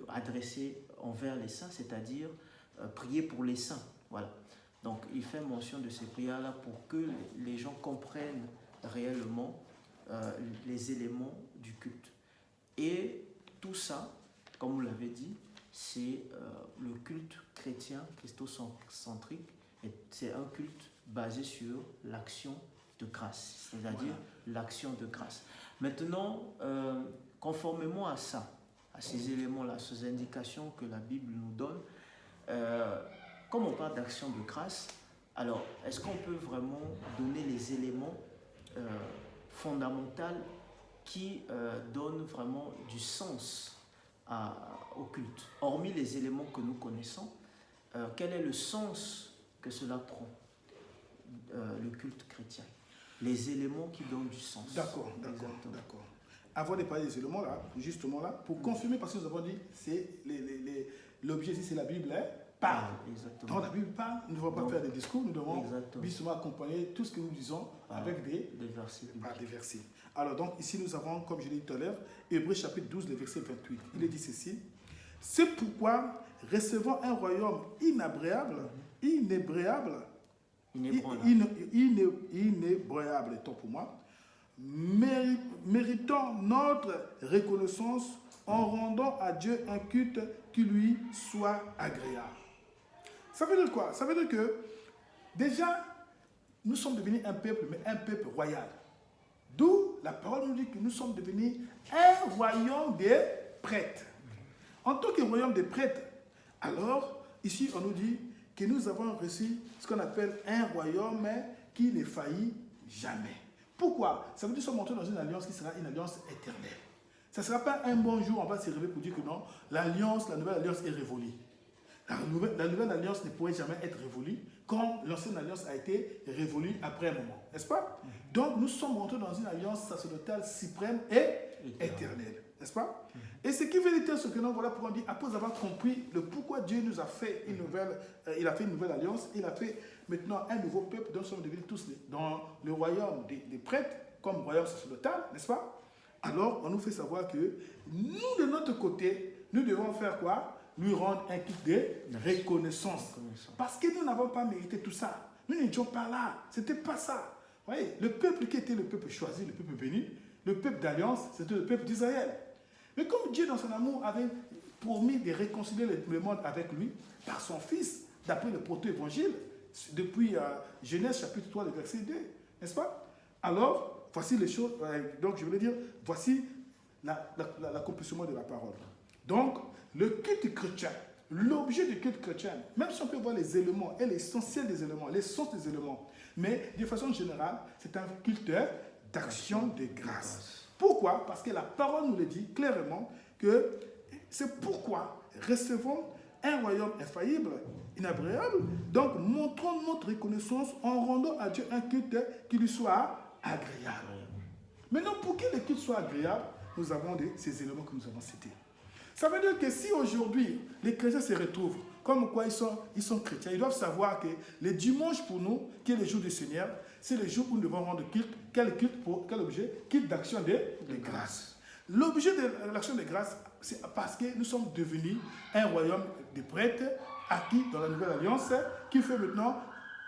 adressées envers les saints, c'est-à-dire prier pour les saints. Voilà. Donc, il fait mention de ces prières-là pour que les gens comprennent réellement les éléments du culte. Et tout ça, comme vous l'avez dit, c'est le culte chrétien, christocentrique, et c'est un culte basé sur l'action de grâce, c'est-à-dire l'action de grâce. Maintenant, conformément à ça, à ces éléments-là, ces indications que la Bible nous donne, comme on parle d'action de grâce, alors est-ce qu'on peut vraiment donner les éléments fondamentaux qui donnent vraiment du sens au culte? Hormis les éléments que nous connaissons, quel est le sens que cela prend, le culte chrétien? Les éléments qui donnent du sens. D'accord. Avant de parler des éléments là, justement là, pour confirmer, parce que nous avons dit, c'est l'objet ici, c'est la Bible, parle. Quand la Bible parle, nous ne devons pas faire des discours, nous devons justement accompagner tout ce que nous disons avec des versets. Alors donc ici nous avons, comme je l'ai dit tout à l'heure, Hébreux chapitre 12, le verset 28. Il est dit ceci: c'est pourquoi recevant un royaume inébranlable, tant pour moi, méritons notre reconnaissance en rendant à Dieu un culte qui lui soit agréable. Ça veut dire quoi? Ça veut dire que déjà, nous sommes devenus un peuple, mais un peuple royal. D'où la parole nous dit que nous sommes devenus un royaume des prêtres. En tant que royaume des prêtres, alors, ici, on nous dit que nous avons reçu ce qu'on appelle un royaume qui ne faillit jamais. Pourquoi? Ça veut dire que nous sommes entrés dans une alliance qui sera une alliance éternelle. Ça ne sera pas un bon jour, on va se réveiller pour dire que non, la nouvelle alliance est révolue. La nouvelle alliance ne pourrait jamais être révolue comme l'ancienne alliance a été révolue après un moment. N'est-ce pas? Donc nous sommes rentrés dans une alliance sacerdotale suprême et éternelle. N'est-ce pas? Et ce qui veut dire ce que nous voilà pour on dit, après avoir compris le pourquoi Dieu nous a fait une nouvelle, il a fait une nouvelle alliance, il a fait maintenant un nouveau peuple dont nous sommes devenus tous dans le royaume des prêtres comme royaume sacerdotal, n'est-ce pas? Alors on nous fait savoir que nous de notre côté, nous devons faire quoi? Lui rendre un culte de reconnaissance. Parce que nous n'avons pas mérité tout ça. Nous n'étions pas là. Ce n'était pas ça. Vous voyez, le peuple qui était le peuple choisi, le peuple béni, le peuple d'alliance, c'était le peuple d'Israël. Mais comme Dieu, dans son amour, avait promis de réconcilier le monde avec lui, par son Fils, d'après le proto-évangile, depuis Genèse chapitre 3, le verset 2, n'est-ce pas? Alors, voici les choses, donc je voulais dire, voici l'accomplissement de la parole. Donc, le culte chrétien, l'objet du culte chrétien, même si on peut voir les éléments et l'essentiel des éléments, l'essence des éléments, mais de façon générale, c'est un culte d'action de grâce. Pourquoi? Parce que la parole nous le dit clairement que c'est pourquoi recevons un royaume infaillible, inébranlable, donc montrons notre reconnaissance en rendant à Dieu un culte qui lui soit agréable. Maintenant, pour que le culte soit agréable, nous avons ces éléments que nous avons cités. Ça veut dire que si aujourd'hui les chrétiens se retrouvent comme quoi ils sont chrétiens, ils doivent savoir que le dimanche pour nous, qui est le jour du Seigneur, c'est le jour où nous devons rendre culte. Quel culte pour quel objet? Culte d'action de grâce. L'objet de l'action de grâce, c'est parce que nous sommes devenus un royaume de prêtres acquis dans la nouvelle alliance, qui fait maintenant,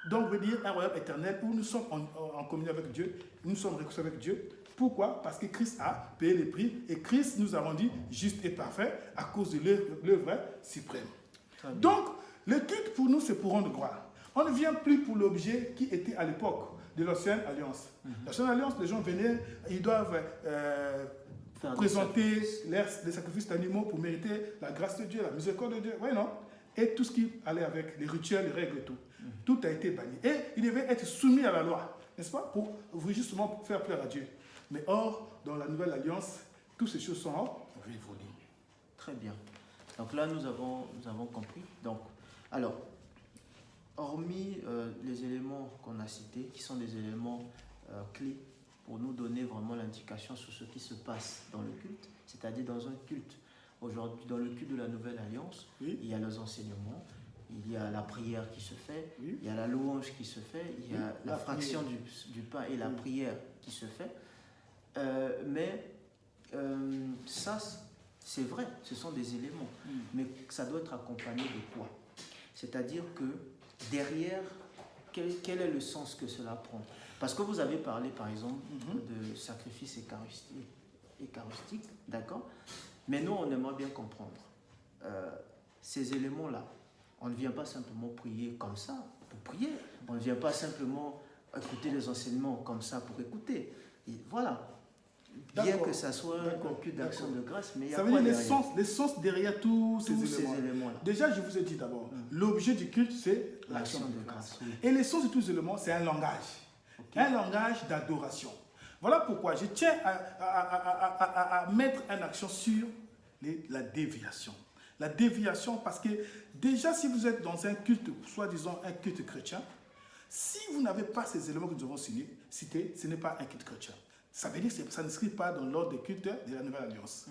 donc veut dire un royaume éternel où nous sommes en communion avec Dieu, nous sommes réconciliés avec Dieu. Pourquoi? Parce que Christ a payé le prix et Christ nous a rendus justes et parfaits à cause de l'œuvre suprême. Donc, le culte pour nous, c'est pour rendre gloire. On ne vient plus pour l'objet qui était à l'époque de l'ancienne alliance. L'ancienne alliance, les gens venaient, ils doivent présenter des sacrifices d'animaux pour mériter la grâce de Dieu, la miséricorde de Dieu. Oui, non? Et tout ce qui allait avec les rituels, les règles et tout. Tout a été banni. Et il devait être soumis à la loi, n'est-ce pas? Pour justement pour faire plaisir à Dieu. Mais or, dans la nouvelle alliance, toutes ces choses sont révolues. Très bien. Donc là, nous avons compris. Donc, alors, hormis les éléments qu'on a cités, qui sont des éléments clés pour nous donner vraiment l'indication sur ce qui se passe dans le culte, c'est-à-dire dans un culte. Aujourd'hui, dans le culte de la Nouvelle Alliance, oui, il y a les enseignements, il y a la prière qui se fait, oui, il y a la louange qui se fait, il y a la fraction du pain et la prière qui se fait. Mais ça, c'est vrai, ce sont des éléments. Mais ça doit être accompagné de quoi? C'est-à-dire que derrière, quel est le sens que cela prend? Parce que vous avez parlé, par exemple, de sacrifice eucharistique, d'accord? Mais nous, on aimerait bien comprendre ces éléments-là. On ne vient pas simplement prier comme ça, pour prier. On ne vient pas simplement écouter les enseignements comme ça pour écouter. Et voilà. Bien que ça soit un culte d'action de grâce, mais il y a ça veut dire les sens derrière tous ces éléments-là. Déjà, je vous ai dit d'abord, l'objet du culte, c'est l'action de grâce. Oui. Et les sens de tous ces éléments, c'est un langage. Okay. Un langage d'adoration. Voilà pourquoi je tiens à mettre un accent sur la déviation. La déviation, parce que déjà, si vous êtes dans un culte, soi-disant un culte chrétien, si vous n'avez pas ces éléments que nous avons cités, ce n'est pas un culte chrétien. Ça veut dire que ça ne s'inscrit pas dans l'ordre des cultes de la Nouvelle Alliance.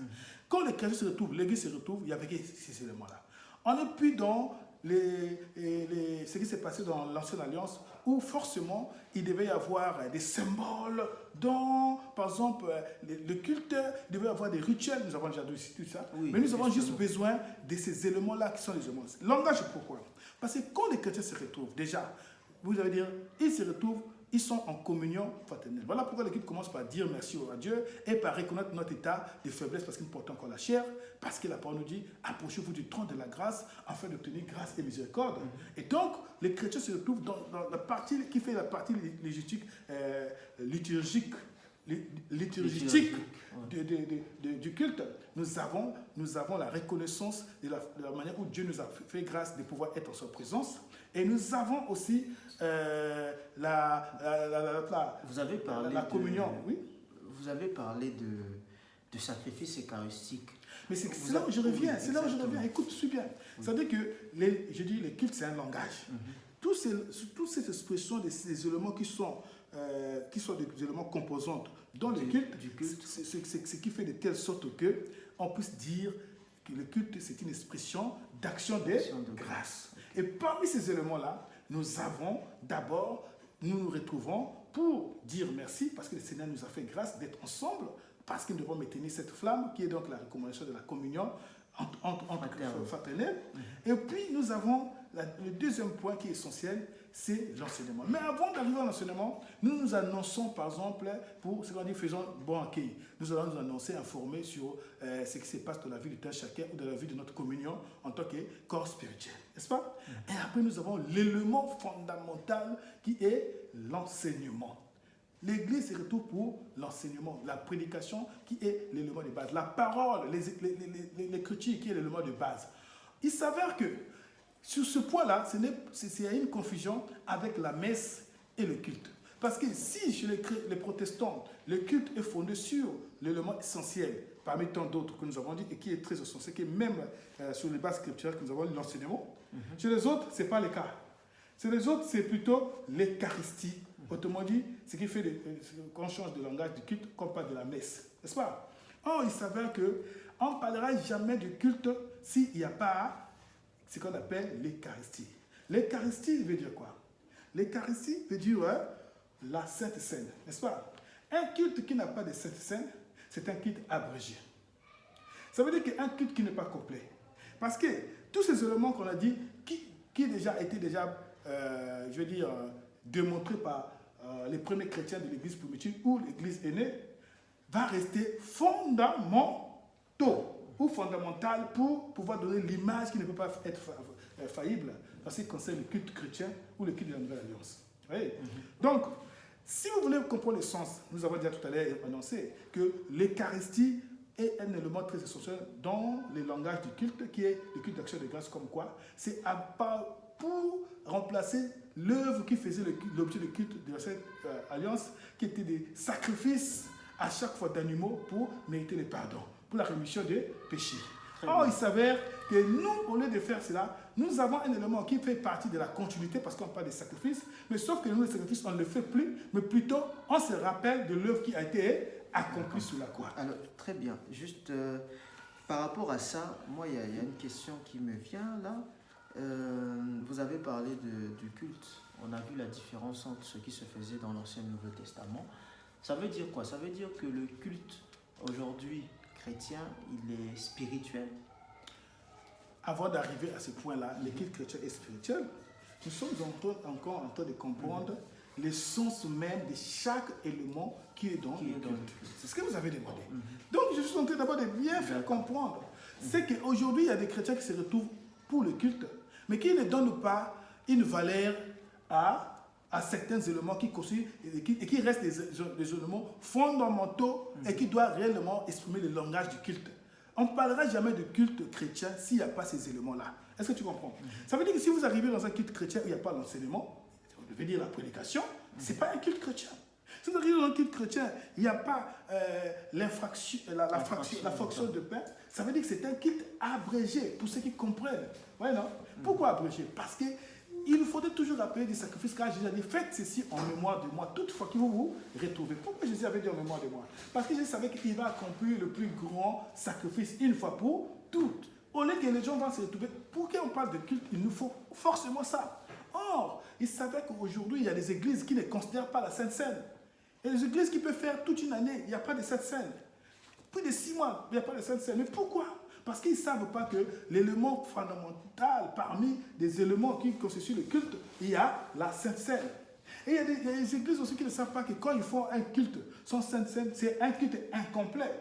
Quand les chrétiens se retrouvent, l'Église se retrouve, il y avait ces éléments-là. On n'est plus dans ce qui s'est passé dans l'Ancienne Alliance, où forcément, il devait y avoir des symboles dans, par exemple, le culte, il devait y avoir des rituels, nous avons déjà dit tout ça, oui, mais nous avons juste besoin de ces éléments-là qui sont les éléments. Langage, pourquoi? Parce que quand les chrétiens se retrouvent, déjà, vous allez dire, ils se retrouvent, ils sont en communion fraternelle. Voilà pourquoi l'équipe commence par dire merci à Dieu et par reconnaître notre état de faiblesse parce qu'il nous porte encore la chair, parce que la parole nous dit approchez-vous du trône de la grâce afin d'obtenir grâce et miséricorde. Et donc, les chrétiens se retrouvent dans la partie qui fait la partie liturgique du culte. Nous avons la reconnaissance de la manière où Dieu nous a fait grâce de pouvoir être en sa présence. Et nous avons aussi la communion. Oui. Vous avez parlé de sacrifice eucharistique. Mais c'est là où je reviens. C'est là où je reviens. Écoute, suis bien. Oui. Ça veut dire que les cultes, c'est un langage. Toutes ces expressions, ces éléments qui sont des éléments composants dans le culte, c'est ce qui fait de telle sorte qu'on puisse dire que le culte, c'est une expression d'action de grâce. Et parmi ces éléments-là, nous nous retrouvons pour dire merci parce que le Seigneur nous a fait grâce d'être ensemble, parce que nous devons maintenir cette flamme qui est donc la recommandation de la communion entre fraternelle. Et puis nous avons le deuxième point qui est essentiel, c'est l'enseignement. Mais avant d'arriver à l'enseignement, nous nous annonçons, par exemple, pour ce qu'on dit, faisons bon accueil. Nous allons nous annoncer, informer sur ce qui se passe dans la vie de tel chacun ou dans la vie de notre communion en tant que corps spirituel. N'est-ce pas? Et après, nous avons l'élément fondamental qui est l'enseignement. L'Église se retrouve pour l'enseignement, la prédication qui est l'élément de base, la parole, l'écriture qui est l'élément de base. Il s'avère que sur ce point-là, il y a une confusion avec la messe et le culte. Parce que si chez les protestants, le culte est fondé sur l'élément essentiel, parmi tant d'autres que nous avons dit, et qui est très essentiel, qui est même sur les bases scripturales que nous avons dit, l'enseignement, chez les autres, ce n'est pas le cas. Chez les autres, c'est plutôt l'Eucharistie. Autrement dit, ce qui fait qu'on change de langage du culte, qu'on parle de la messe. N'est-ce pas? Or, il s'avère qu'on ne parlera jamais de culte s'il n'y a pas ce qu'on appelle l'Eucharistie. L'Eucharistie veut dire quoi? L'Eucharistie veut dire la Sainte Seine, n'est-ce pas? Un culte qui n'a pas de Sainte Seine, c'est un culte abrégé. Ça veut dire qu'un culte qui n'est pas complet. Parce que tous ces éléments qu'on a dit, qui déjà étaient démontrés par les premiers chrétiens de l'Église primitive où l'Église est née, va rester fondamentaux. ou fondamentale pour pouvoir donner l'image qui ne peut pas être faillible en ce qui concerne le culte chrétien ou le culte de la Nouvelle Alliance. Donc, si vous voulez comprendre le sens, nous avons déjà tout à l'heure annoncé que l'Eucharistie est un élément très essentiel dans le langage du culte, qui est le culte d'action de grâce, comme quoi c'est pour remplacer l'œuvre qui faisait l'objet du culte de cette alliance, qui était des sacrifices à chaque fois d'animaux pour mériter le pardon, pour la rémission des péchés. Or, il s'avère que nous, au lieu de faire cela, nous avons un élément qui fait partie de la continuité, parce qu'on parle des sacrifices, mais sauf que nous, les sacrifices, on ne le fait plus, mais plutôt, on se rappelle de l'œuvre qui a été accomplie sur la croix. Alors, très bien. Juste par rapport à ça, moi, il y a une question qui me vient là. Vous avez parlé du culte. On a vu la différence entre ce qui se faisait dans l'Ancien et le Nouveau Testament. Ça veut dire quoi? Ça veut dire que le culte, aujourd'hui, chrétien, il est spirituel. Avant d'arriver à ce point-là, le culte chrétien est spirituel. Nous sommes encore en train de comprendre le sens même de chaque élément qui est dans le culte. C'est ce que vous avez demandé. Donc, je suis en train d'abord de bien faire comprendre. C'est qu'aujourd'hui, il y a des chrétiens qui se retrouvent pour le culte, mais qui ne donnent pas une valeur à certains éléments qui constituent et qui restent des éléments fondamentaux et qui doivent réellement exprimer le langage du culte. On ne parlera jamais de culte chrétien s'il n'y a pas ces éléments-là. Est-ce que tu comprends? Ça veut dire que si vous arrivez dans un culte chrétien où il n'y a pas l'enseignement, je veux dire la prédication, ce n'est pas un culte chrétien. Si vous arrivez dans un culte chrétien, il n'y a pas la fraction de pain, ça veut dire que c'est un culte abrégé, pour ceux qui comprennent. Ouais, non? Pourquoi abrégé? Parce que il faudrait toujours rappeler des sacrifices, car Jésus a dit, faites ceci en mémoire de moi, toutefois que vous vous retrouvez. Pourquoi Jésus avait dit en mémoire de moi? Parce que Jésus savait qu'il va accomplir le plus grand sacrifice une fois pour toutes. Au lieu que les gens vont se retrouver, pour qu'on parle de culte, il nous faut forcément ça. Or, il savait qu'aujourd'hui, il y a des églises qui ne considèrent pas la Sainte Seine. Il y a des églises qui peuvent faire toute une année, il n'y a pas de Sainte Seine. Plus de 6 mois, il n'y a pas de Sainte Seine. Mais pourquoi? Parce qu'ils ne savent pas que l'élément fondamental parmi des éléments qui constituent le culte, il y a la Sainte Seine. Et il y a des églises aussi qui ne savent pas que quand ils font un culte sans Sainte Seine, c'est un culte incomplet.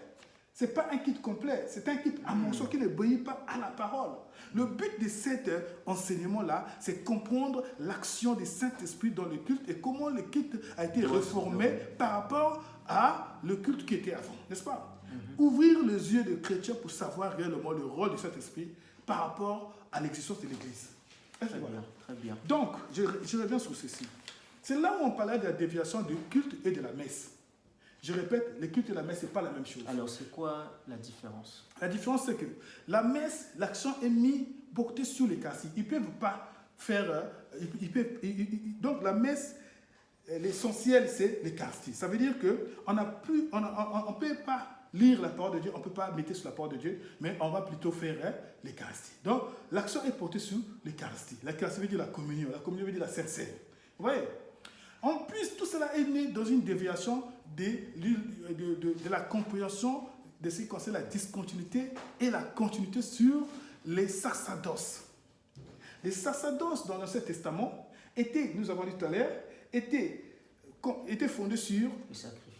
Ce n'est pas un culte complet, c'est un culte à morceaux qui n'obéit pas à la parole. Le but de cet enseignement-là, c'est comprendre l'action du Saint-Esprit dans le culte et comment le culte a été réformé par rapport à le culte qui était avant, n'est-ce pas? Ouvrir les yeux des chrétiens pour savoir réellement le rôle du Saint-Esprit par rapport à l'existence de l'Église. Très bien. Donc, je reviens sur ceci. C'est là où on parlait de la déviation du culte et de la messe. Je répète, le culte et la messe, ce n'est pas la même chose. Alors, c'est quoi la différence? La différence, c'est que la messe, l'accent est mis porté sur l'Eucharistie. Ils ne peuvent pas faire... donc, la messe, l'essentiel, c'est l'Eucharistie. Ça veut dire qu'on ne peut pas lire la parole de Dieu, on ne peut pas mettre sur la parole de Dieu, mais on va plutôt faire l'Eucharistie. Donc, l'accent est porté sur l'Eucharistie. L'Eucharistie veut dire la communion veut dire la Sainte Seine. Vous voyez? En plus, tout cela est né dans une déviation de la compréhension de ce qui concerne la discontinuité et la continuité sur les sacerdoces. Les sacerdoces dans l'Ancien Testament étaient, nous avons dit tout à l'heure, étaient fondés sur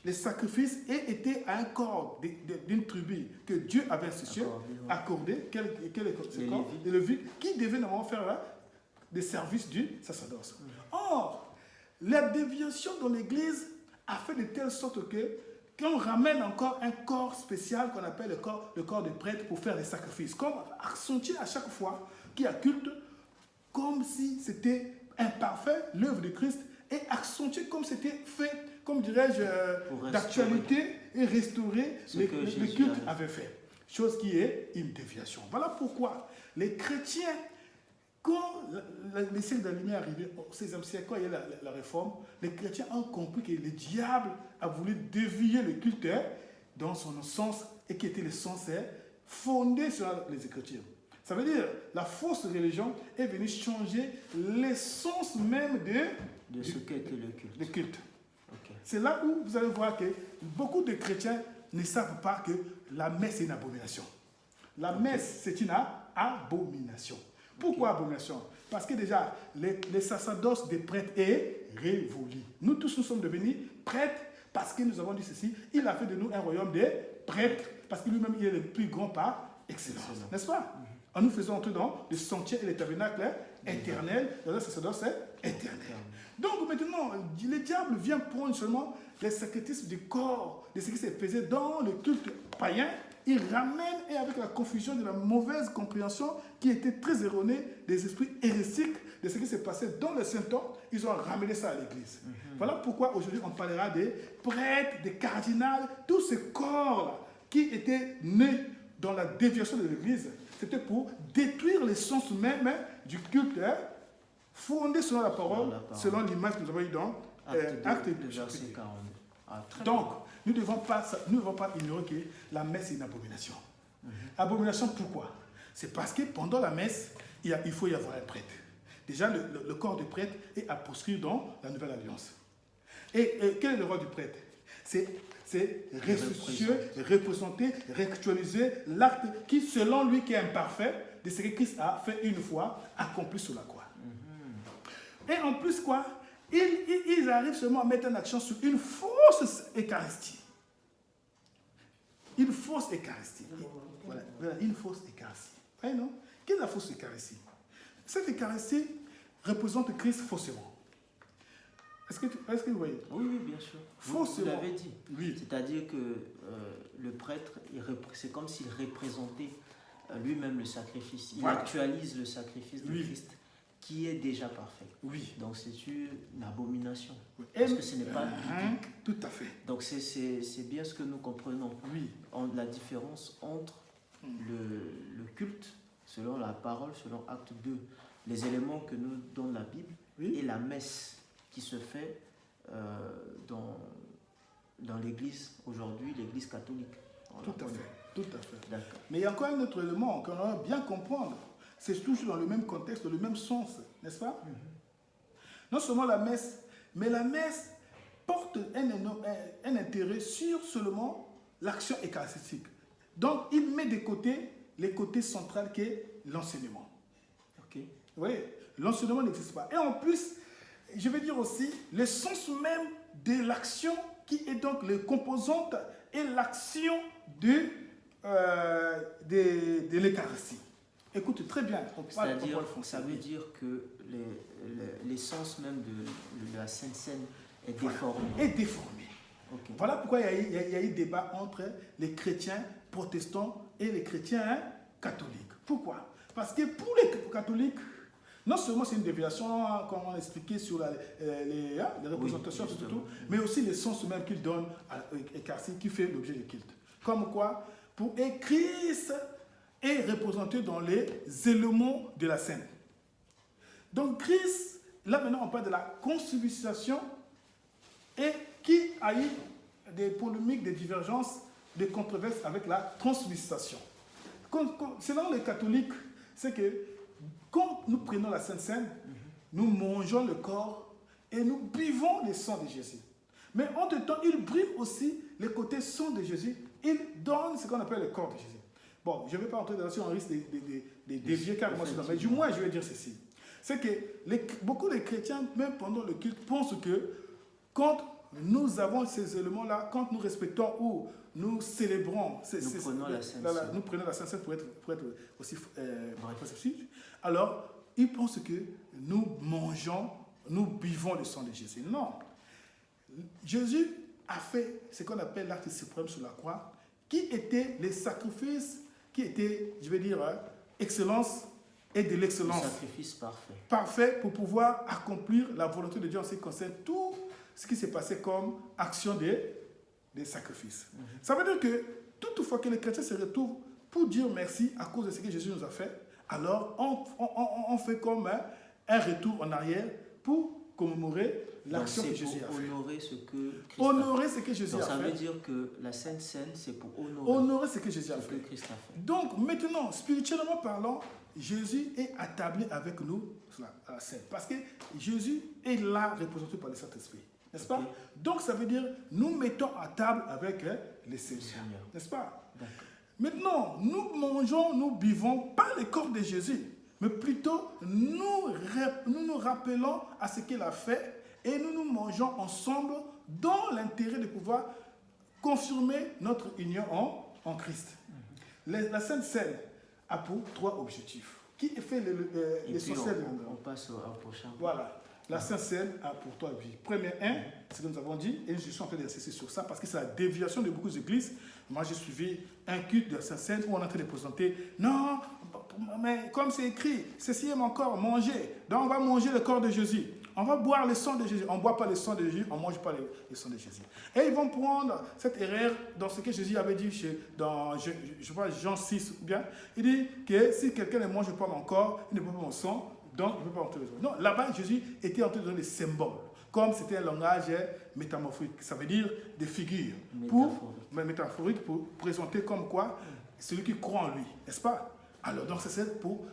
les sacrifices et étaient à un corps d'une tribu que Dieu avait accordé, des Lévites, qui devaient normalement faire des services du sacerdoce. Or, la déviation dans l'Église a fait de telle sorte qu'on ramène encore un corps spécial qu'on appelle le corps de prêtre pour faire les sacrifices. Comme accentuer à chaque fois qu'il y a culte, comme si c'était imparfait, l'œuvre de Christ, et accentuer comme c'était fait, comme dirais-je, d'actualité et restaurer le culte avait fait. Chose qui est une déviation. Voilà pourquoi les chrétiens, quand le siècle de la lumière est arrivé, au XVIe siècle, quand il y a la réforme, les chrétiens ont compris que le diable a voulu dévier le culte dans son sens et qui était le sens fondé sur les Écritures. Ça veut dire la fausse religion est venue changer l'essence même de ce qu'était le culte. Okay. C'est là où vous allez voir que beaucoup de chrétiens ne savent pas que la messe est une abomination. La messe, c'est une abomination. Pourquoi abomination? Parce que déjà, les sacerdoces des prêtres est révolu. Nous tous, nous sommes devenus prêtres parce que nous avons dit ceci. Il a fait de nous un royaume des prêtres parce que lui-même, il est le plus grand par excellence. N'est-ce pas? En nous faisant entrer dans le sanctuaire et le tabernacle éternel, dans le sacerdoce éternel. Donc maintenant, le diable vient prendre seulement les sacrifices du corps, de ce qui s'est pesé dans le culte païen. Il ramène, et avec la confusion de la mauvaise compréhension qui était très erronée des esprits hérétiques de ce qui s'est passé dans le Saint-Temps, ils ont ramené ça à l'Église. Voilà pourquoi aujourd'hui on parlera des prêtres, des cardinals, tous ces corps-là qui étaient nés dans la déviation de l'Église. C'était pour détruire l'essence même du culte, fondé selon la parole, selon l'image que nous avons eu dans Acte 2, verset 40. Donc, nous ne devons pas ignorer que la messe est une abomination. Abomination, pourquoi? C'est parce que pendant la messe, il faut y avoir un prêtre. Déjà, le corps du prêtre est à proscrire dans la Nouvelle Alliance. Et quel est le rôle du prêtre? C'est représenter, réactualiser l'acte qui, selon lui, qui est imparfait, de ce que Christ a fait une fois, accompli sur la croix. Et en plus, quoi? Ils arrivent seulement à mettre en action sur une fausse Eucharistie. Une fausse Eucharistie. Voilà, une fausse Eucharistie. Voyez, non? Quelle est la fausse Eucharistie? Cette Eucharistie représente Christ faussement. Est-ce que vous voyez? Oui, bien sûr. Vous l'avez dit. Oui. C'est-à-dire que le prêtre, c'est comme s'il représentait lui-même le sacrifice. Il actualise le sacrifice de Christ qui est déjà parfait. Oui. Donc c'est une abomination. Parce que ce n'est pas biblique. Tout à fait. Donc c'est bien ce que nous comprenons. Oui. La différence entre le culte, selon la parole, selon Acte 2, les éléments que nous donne la Bible, et la messe qui se fait dans l'Église aujourd'hui, l'Église catholique. Tout à fait. D'accord. Mais il y a encore un autre élément qu'on doit bien comprendre. C'est toujours dans le même contexte, dans le même sens, n'est-ce pas? Non seulement la messe, mais la messe porte un intérêt sur seulement l'action eucharistique. Donc, il met de côté les côtés centraux qui est l'enseignement. Ok. Oui, l'enseignement n'existe pas. Et en plus, je vais dire aussi, le sens même de l'action qui est donc les composantes et l'action de l'Eucharistie. Écoute très bien. C'est-à-dire, ça veut dire que l'essence même de la Sainte Seine est déformée. Est déformée. Okay. Voilà pourquoi il y a eu débat entre les chrétiens protestants et les chrétiens catholiques. Pourquoi? Parce que pour les catholiques, non seulement c'est une déviation, comme on a expliqué sur les représentations, mais aussi le sens même qu'ils donnent à l'Eucharistie qui fait l'objet du culte. Comme quoi, pour Christ est représenté dans les éléments de la scène. Donc Christ, là maintenant on parle de la consubstantiation et qui a eu des polémiques, des divergences, des controverses avec la transubstantiation. Selon les catholiques, c'est que quand nous prenons la Sainte Seine, nous mangeons le corps et nous buvons le sang de Jésus. Mais en même temps, il brille aussi le côté sang de Jésus. Il donne ce qu'on appelle le corps de Jésus. Bon, je ne vais pas entrer dans un risque de dévier carrément sur ça, mais du moins, je vais dire ceci. C'est que beaucoup de chrétiens, même pendant le culte, pensent que quand nous avons ces éléments-là, quand nous respectons ou nous célébrons, nous prenons la Sainte Seine pour être aussi possible. Alors, ils pensent que nous mangeons, nous buvons le sang de Jésus. Non. Jésus a fait ce qu'on appelle l'acte suprême sur la croix, qui était les sacrifices, qui étaient, je vais dire, excellence et de l'excellence. Le sacrifice parfait. Parfait pour pouvoir accomplir la volonté de Dieu en ce qui concerne tout ce qui s'est passé comme action des sacrifices. Ça veut dire que toutefois que les chrétiens se retrouvent pour dire merci à cause de ce que Jésus nous a fait, alors on fait comme un retour en arrière pour commémorer l'action que Jésus a fait. Honorer ce que Christ honorer a fait. Ce que Jésus Donc, a fait. Ça veut dire que la Sainte Seine, c'est pour honorer ce que Jésus a fait. Christ a fait. Donc maintenant, spirituellement parlant, Jésus est attablé avec nous à la scène. Parce que Jésus est là représenté par le Saint-Esprit. N'est-ce pas? Donc ça veut dire nous mettons à table avec les Seigneurs. N'est-ce pas? Maintenant, nous mangeons, nous buvons pas le corps de Jésus, mais plutôt nous rappelons à ce qu'il a fait et nous mangeons ensemble dans l'intérêt de pouvoir confirmer notre union en Christ. La Sainte Seine a pour 3 objectifs. Qui fait l'essentiel? On passe au prochain. Voilà. La Sainte Seine a pour 3 objectifs. Premier 1, c'est ce que nous avons dit, et je suis en train d'insister sur ça parce que c'est la déviation de beaucoup d'églises. Moi, j'ai suivi un culte de la Sainte Seine où on est en train de présenter, non, mais comme c'est écrit, ceci est mon corps, mangez. Donc, on va manger le corps de Jésus. On va boire le sang de Jésus. On ne boit pas le sang de Jésus, on ne mange pas le sang de Jésus. Et ils vont prendre cette erreur dans ce que Jésus avait dit dans je vois, Jean 6, ou bien. Il dit que si quelqu'un ne mange pas mon corps, il ne boit pas mon sang, donc il ne peut pas entrer le sang. Non, là-bas, Jésus était en train de donner des symboles. Comme c'était un langage métamorphorique, ça veut dire des figures. Métaphorique pour présenter comme quoi celui qui croit en lui, n'est-ce pas? Alors, donc c'est pour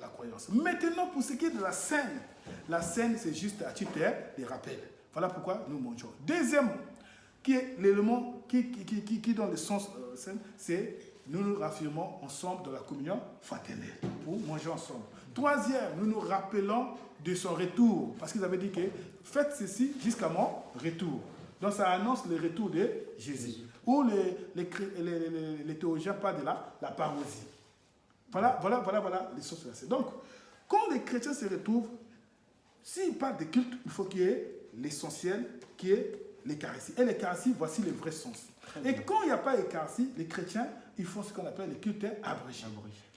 la croyance. Maintenant, pour ce qui est de la scène, c'est juste à titre de rappel. Voilà pourquoi nous mangeons. Deuxième, qui est l'élément qui donne le sens scène, c'est nous nous raffirmons ensemble dans la communion fraternelle pour manger ensemble. Troisième, nous nous rappelons de son retour, parce qu'ils avaient dit que faites ceci jusqu'à mon retour. Donc ça annonce le retour de Jésus. Ou les théologiens parlent de la parousie. Voilà les sources de la scène. Donc, quand les chrétiens se retrouvent, s'ils parlent de culte, il faut qu'il y ait l'essentiel, qui est l'Eucharistie. Et l'Eucharistie, voici le vrai sens. Et quand il n'y a pas l'Eucharistie, les chrétiens, ils font ce qu'on appelle le culte abrégé,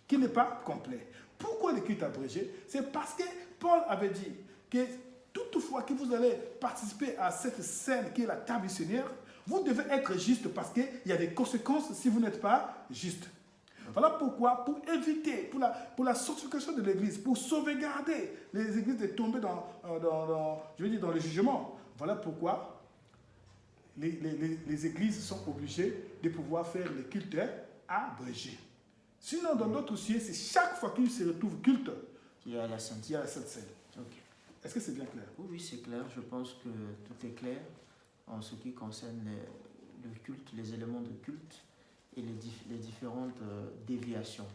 qui n'est pas complet. Pourquoi le culte abrégé? C'est parce que Paul avait dit que toutefois que vous allez participer à cette scène qui est la table du Seigneur, vous devez être juste parce qu'il y a des conséquences si vous n'êtes pas juste. Voilà pourquoi, pour éviter, pour la sanctification de l'Église, pour sauvegarder les églises de tomber dans le jugement, voilà pourquoi les églises sont obligées de pouvoir faire le culte abrégé. Sinon, dans d'autres dossiers, c'est chaque fois qu'il se retrouve culte, il y a la Sainte Seine. Okay. Est-ce que c'est bien clair? Oui, c'est clair. Je pense que tout est clair en ce qui concerne le culte, les éléments de culte et les différentes déviations.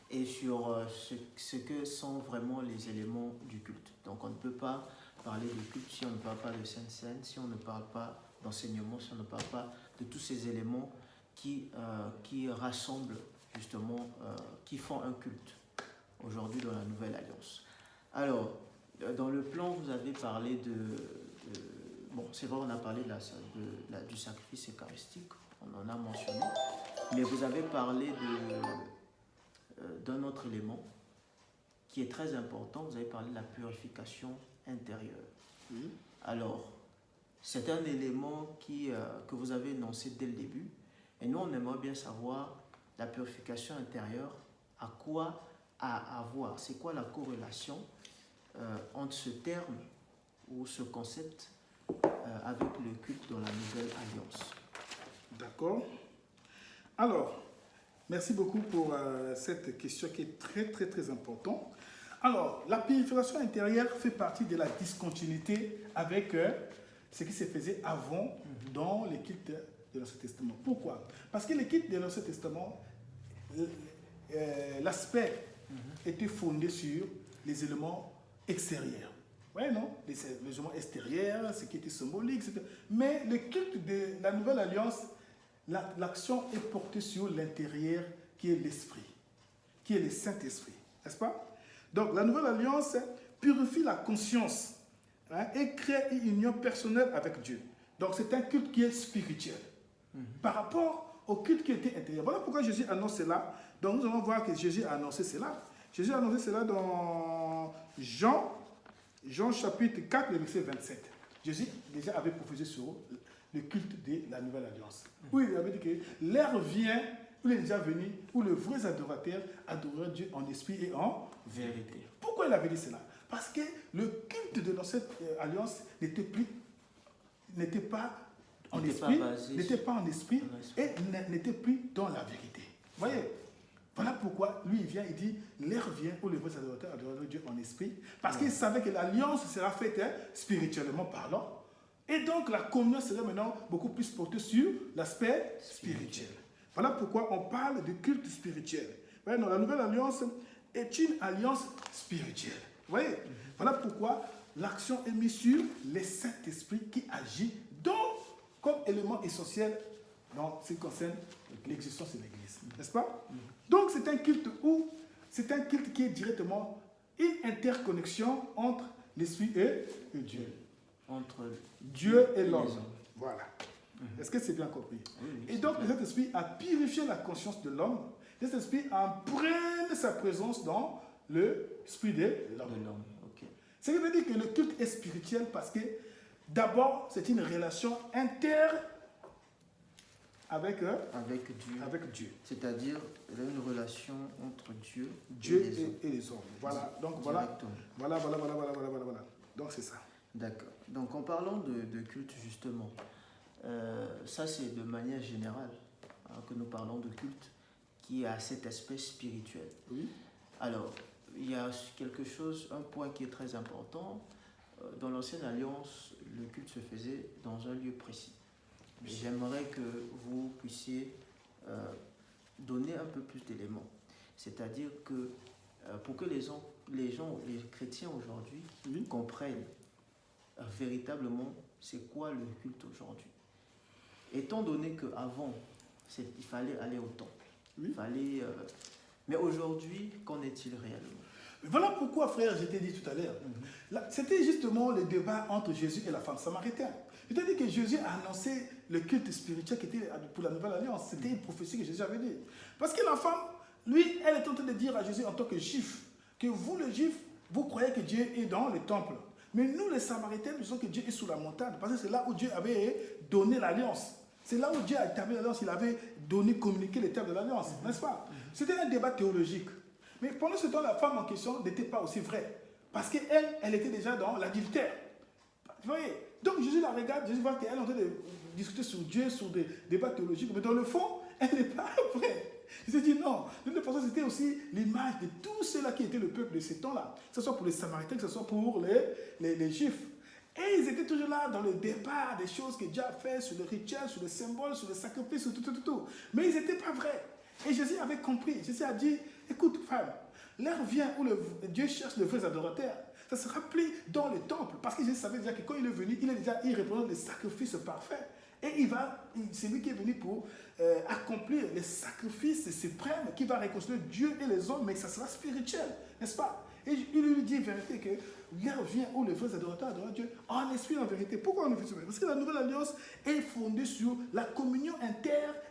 Et sur ce que sont vraiment les éléments du culte. Donc on ne peut pas parler de culte si on ne parle pas de Sainte Seine, si on ne parle pas d'enseignement, si on ne parle pas de tous ces éléments qui rassemblent justement, qui font un culte aujourd'hui dans la Nouvelle Alliance. Alors, dans le plan, vous avez parlé bon, c'est vrai, on a parlé du sacrifice eucharistique, on en a mentionné, mais vous avez parlé d'un autre élément qui est très important, vous avez parlé de la purification intérieure. Alors, c'est un élément que vous avez énoncé dès le début, et nous, on aimerait bien savoir la purification intérieure, à quoi à avoir, c'est quoi la corrélation entre ce terme ou ce concept avec le culte dans la Nouvelle Alliance. D'accord. Alors, merci beaucoup pour cette question qui est très, très, très importante. Alors, la purification intérieure fait partie de la discontinuité avec ce qui se faisait avant dans les cultes de l'Ancien Testament. Pourquoi? Parce que les cultes de l'Ancien Testament, l'aspect était fondé sur les éléments extérieurs. Oui, non? Les éléments extérieurs, ce qui était symbolique, etc. Mais le culte de la Nouvelle Alliance, l'action est portée sur l'intérieur qui est l'Esprit, qui est le Saint-Esprit. N'est-ce pas? Donc, la Nouvelle Alliance purifie la conscience et crée une union personnelle avec Dieu. Donc, c'est un culte qui est spirituel. Par rapport au culte qui était intérieur. Voilà pourquoi Jésus annonce cela. Donc, nous allons voir que Jésus a annoncé cela. Jésus a annoncé cela dans Jean chapitre 4, le verset 27. Jésus déjà avait prophétisé sur le culte de la Nouvelle Alliance. Où il avait dit que l'heure vient, où il est déjà venu, où les vrais adorateurs adoreront Dieu en esprit et en vérité. Pourquoi il avait dit cela? Parce que le culte de l'Ancienne Alliance n'était pas en esprit et n'était plus dans la vérité. Vous voyez? Voilà pourquoi lui il vient, il dit l'heure vient où les vrais adorateurs adoreront Dieu en esprit, parce qu'il savait que l'alliance sera faite spirituellement parlant, et donc la communion sera maintenant beaucoup plus portée sur l'aspect spirituel. Voilà pourquoi on parle de culte spirituel. Vous voyez, non, la nouvelle alliance est une alliance spirituelle. Vous voyez? Voilà pourquoi l'action est mise sur le Saint-Esprit qui agit comme élément essentiel dans ce qui concerne l'existence de l'Église. N'est-ce pas? Donc c'est un culte qui est directement une interconnexion entre l'Esprit et Dieu. Entre Dieu et l'homme. les hommes. Voilà. Est-ce que c'est bien compris? Oui, Et donc, cet esprit a purifié la conscience de l'homme. Cet esprit imprègne sa présence dans l'esprit de l'homme. de l'homme. Ok. Ce qui veut dire que le culte est spirituel parce que d'abord, c'est une relation avec Dieu. avec Dieu. C'est-à-dire une relation entre Dieu, Dieu et les hommes. et les hommes. Voilà. Donc voilà. Directement. Voilà. Donc c'est ça. D'accord. Donc en parlant de culte justement, ça c'est de manière générale que nous parlons de culte qui a cet aspect spirituel. Oui. Alors, il y a quelque chose, un point qui est très important. Dans l'Ancienne Alliance, le culte se faisait dans un lieu précis. J'aimerais que vous puissiez donner un peu plus d'éléments. C'est-à-dire que pour que les chrétiens aujourd'hui Oui. comprennent véritablement c'est quoi le culte aujourd'hui. Étant donné qu'avant, il fallait aller au temple. Oui. Mais aujourd'hui, qu'en est-il réellement? Voilà pourquoi, frère, je t'ai dit tout à l'heure. C'était justement le débat entre Jésus et la femme samaritaine. Je t'ai dit que Jésus a annoncé le culte spirituel qui était pour la Nouvelle Alliance. C'était une prophétie que Jésus avait dit. Parce que la femme, lui, elle est en train de dire à Jésus en tant que juif, que vous, les juifs, vous croyez que Dieu est dans le temple. Mais nous, les Samaritains, nous disons que Dieu est sous la montagne. Parce que c'est là où Dieu avait donné l'alliance. C'est là où Dieu a établi l'alliance. Il avait communiqué les termes de l'alliance, n'est-ce pas? C'était un débat théologique. Mais pendant ce temps, la femme en question n'était pas aussi vraie. Parce qu'elle, elle était déjà dans l'adultère. Vous voyez? Donc Jésus la regarde, Jésus voit qu'elle est en train de discuter sur Dieu, sur des débats théologiques. Mais dans le fond, elle n'est pas vraie. Il s'est dit non. De toute façon, c'était aussi l'image de tous ceux-là qui étaient le peuple de ces temps-là. Que ce soit pour les Samaritains, que ce soit pour les Juifs. Et ils étaient toujours là dans le débat des choses que Dieu a fait, sur le rituel, sur le symbole, sur le sacrifice, sur tout. Mais ils n'étaient pas vrais. Et Jésus avait compris. Jésus a dit, écoute, femme, l'heure vient où Dieu cherche les vrais adorateurs. Ça sera plus dans le temple. Parce que Jésus savait déjà que quand il est venu, il représente les sacrifices parfaits. Et c'est lui qui est venu pour accomplir les sacrifices suprêmes qui va réconcilier Dieu et les hommes, mais ça sera spirituel, n'est-ce pas? Et il lui dit en vérité que l'heure vient où les vrais adorateurs adorent Dieu en esprit en vérité. Pourquoi en esprit? Parce que la nouvelle alliance est fondée sur la communion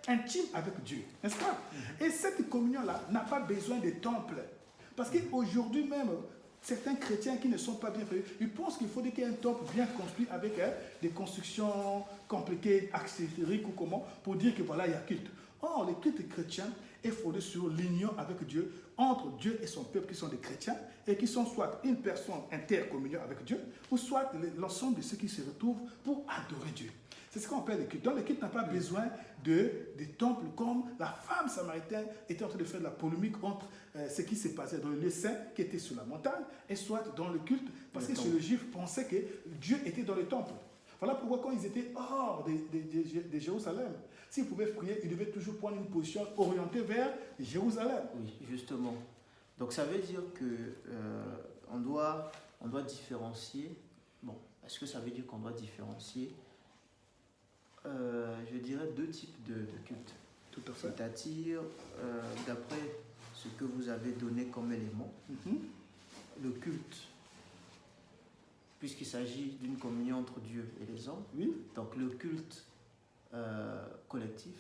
intime avec Dieu, n'est-ce pas? Et cette communion-là n'a pas besoin de temple. Parce qu'aujourd'hui même, certains chrétiens qui ne sont pas bien faits, ils pensent qu'il faut qu'il y ait un temple bien construit avec des constructions compliquées, accessoires ou comment, pour dire que voilà, il y a culte. Or, le culte chrétien est fondé sur l'union avec Dieu, entre Dieu et son peuple qui sont des chrétiens, et qui sont soit une personne intercommunion avec Dieu, ou soit l'ensemble de ceux qui se retrouvent pour adorer Dieu. C'est ce qu'on appelle le culte. Donc le culte n'a pas besoin de temples comme la femme samaritaine était en train de faire de la polémique entre ce qui s'est passé dans le lieu saint qui était sur la montagne et soit dans le culte, parce que les Juifs pensaient que Dieu était dans le temple. Voilà pourquoi quand ils étaient hors de Jérusalem, s'ils pouvaient prier, ils devaient toujours prendre une position orientée vers Jérusalem. Oui, justement. Donc ça veut dire que on doit différencier. Bon, est-ce que ça veut dire qu'on doit différencier je dirais deux types de culte. Tout à fait. C'est-à-dire, d'après ce que vous avez donné comme élément, le culte, puisqu'il s'agit d'une communion entre Dieu et les hommes, oui. Donc le culte collectif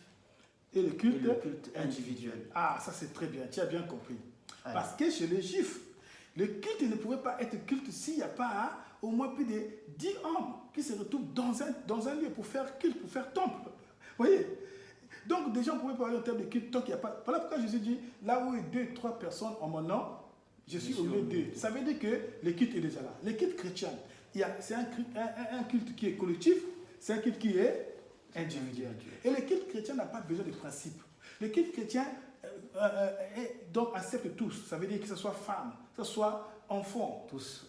et le culte individuel. Ah, ça c'est très bien, tu as bien compris. Allez. Parce que chez les Juifs, le culte ne pouvait pas être culte s'il n'y a pas au moins plus de 10 hommes qui se retrouvent dans un lieu pour faire culte, pour faire temple. Vous voyez? Donc, des gens ne pouvaient pas aller en termes de culte tant qu'il n'y a pas. Voilà pourquoi Jésus dit, là où il y a 2, 3 personnes en mon nom, je suis au milieu d'eux. Ça veut dire que le culte est déjà là. Le culte chrétien, c'est un culte qui est collectif, c'est un culte qui est individuel. Et le culte chrétien n'a pas besoin de principes. Le culte chrétien donc accepte tous. Ça veut dire que ce soit femme, que ce soit enfant.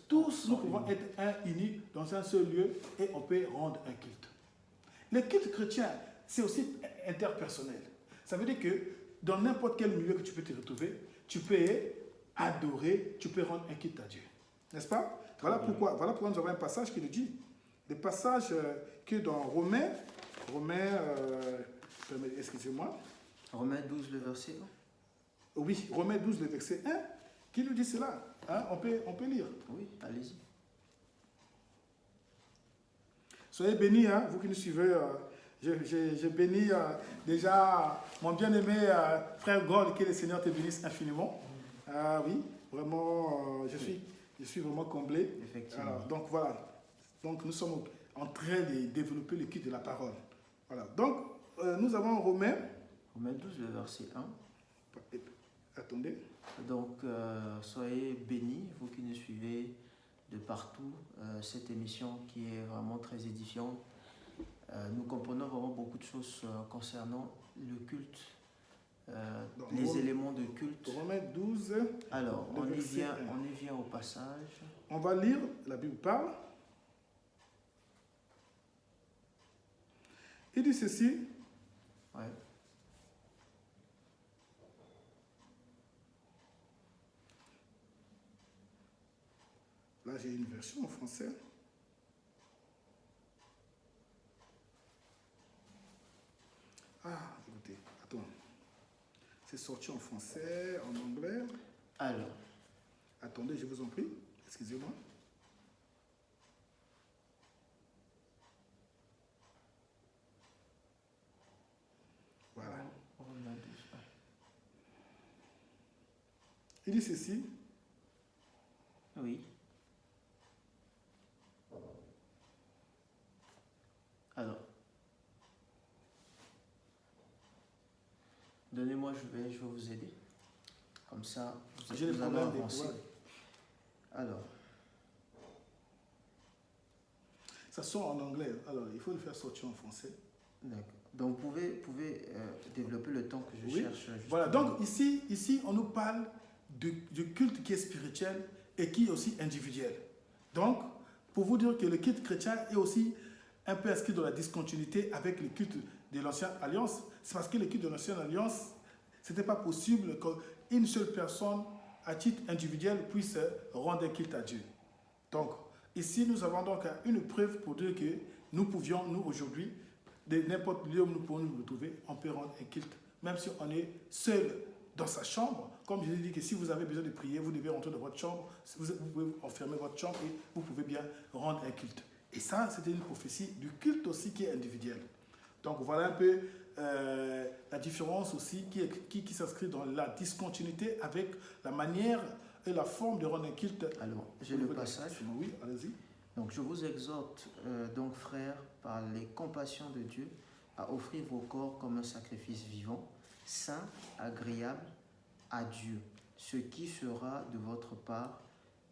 Tous nous pouvons être unis dans un seul lieu et on peut rendre un culte. Le culte chrétien, c'est aussi interpersonnel. Ça veut dire que dans n'importe quel milieu que tu peux te retrouver, tu peux adorer, tu peux rendre un culte à Dieu. N'est-ce pas? Voilà pourquoi nous avons un passage qui nous dit, le passage que dans Romains Excusez-moi. Romains 12, le verset 1. Oui, Romains 12, le verset 1. Qui nous dit cela? Hein, on peut lire. Oui, allez-y. Soyez bénis, hein, vous qui nous suivez. Je bénis déjà mon bien-aimé frère God, que le Seigneur te bénisse infiniment. Oui, vraiment, je suis vraiment comblé. Effectivement. Alors, donc voilà. Donc nous sommes en train de développer le culte de la parole. Voilà. Donc nous avons Romains. Romains 12, le verset 1. Attendez. Donc, soyez bénis, vous qui nous suivez de partout. Cette émission qui est vraiment très édifiante. Nous comprenons vraiment beaucoup de choses concernant le culte, Donc, les éléments de culte. Romains 12. Alors, le on y verset vient au passage. On va lire, la Bible parle. Il dit ceci. Ouais. Là, j'ai une version en français. Ah, écoutez, attends. C'est sorti en français, en anglais. Alors, Attendez, je vous en prie. Excusez-moi. Voilà. Romains 12, ouais. Il dit ceci. Oui. Alors, donnez-moi, je vais vous aider. Comme ça, J'ai le vous allez problème des avancer. voix. Alors, Ça sort en anglais. Alors, il faut le faire sortir en français. d'accord. Donc, vous pouvez développer le temps que je Oui. cherche. Justement. Voilà, donc ici, on nous parle du culte qui est spirituel et qui est aussi individuel. Donc, pour vous dire que le culte chrétien est aussi un peu inscrit dans la discontinuité avec le culte de l'Ancienne Alliance, c'est parce que le culte de l'Ancienne Alliance, ce n'était pas possible qu'une seule personne, à titre individuel, puisse rendre un culte à Dieu. Donc, ici, nous avons donc une preuve pour dire que nous pouvions, nous aujourd'hui, de n'importe lieu où nous pouvons nous retrouver, on peut rendre un culte, même si on est seul dans sa chambre. Comme je l'ai dit, que si vous avez besoin de prier, vous devez rentrer dans votre chambre, vous pouvez enfermer votre chambre et vous pouvez bien rendre un culte. Et ça, c'était une prophétie du culte aussi qui est individuel. Donc voilà un peu la différence aussi qui s'inscrit dans la discontinuité avec la manière et la forme de rendre un culte. Alors, j'ai le passage. Oui, allez-y. Donc, je vous exhorte, donc, frères, par les compassions de Dieu, à offrir vos corps comme un sacrifice vivant, saint, agréable à Dieu, ce qui sera de votre part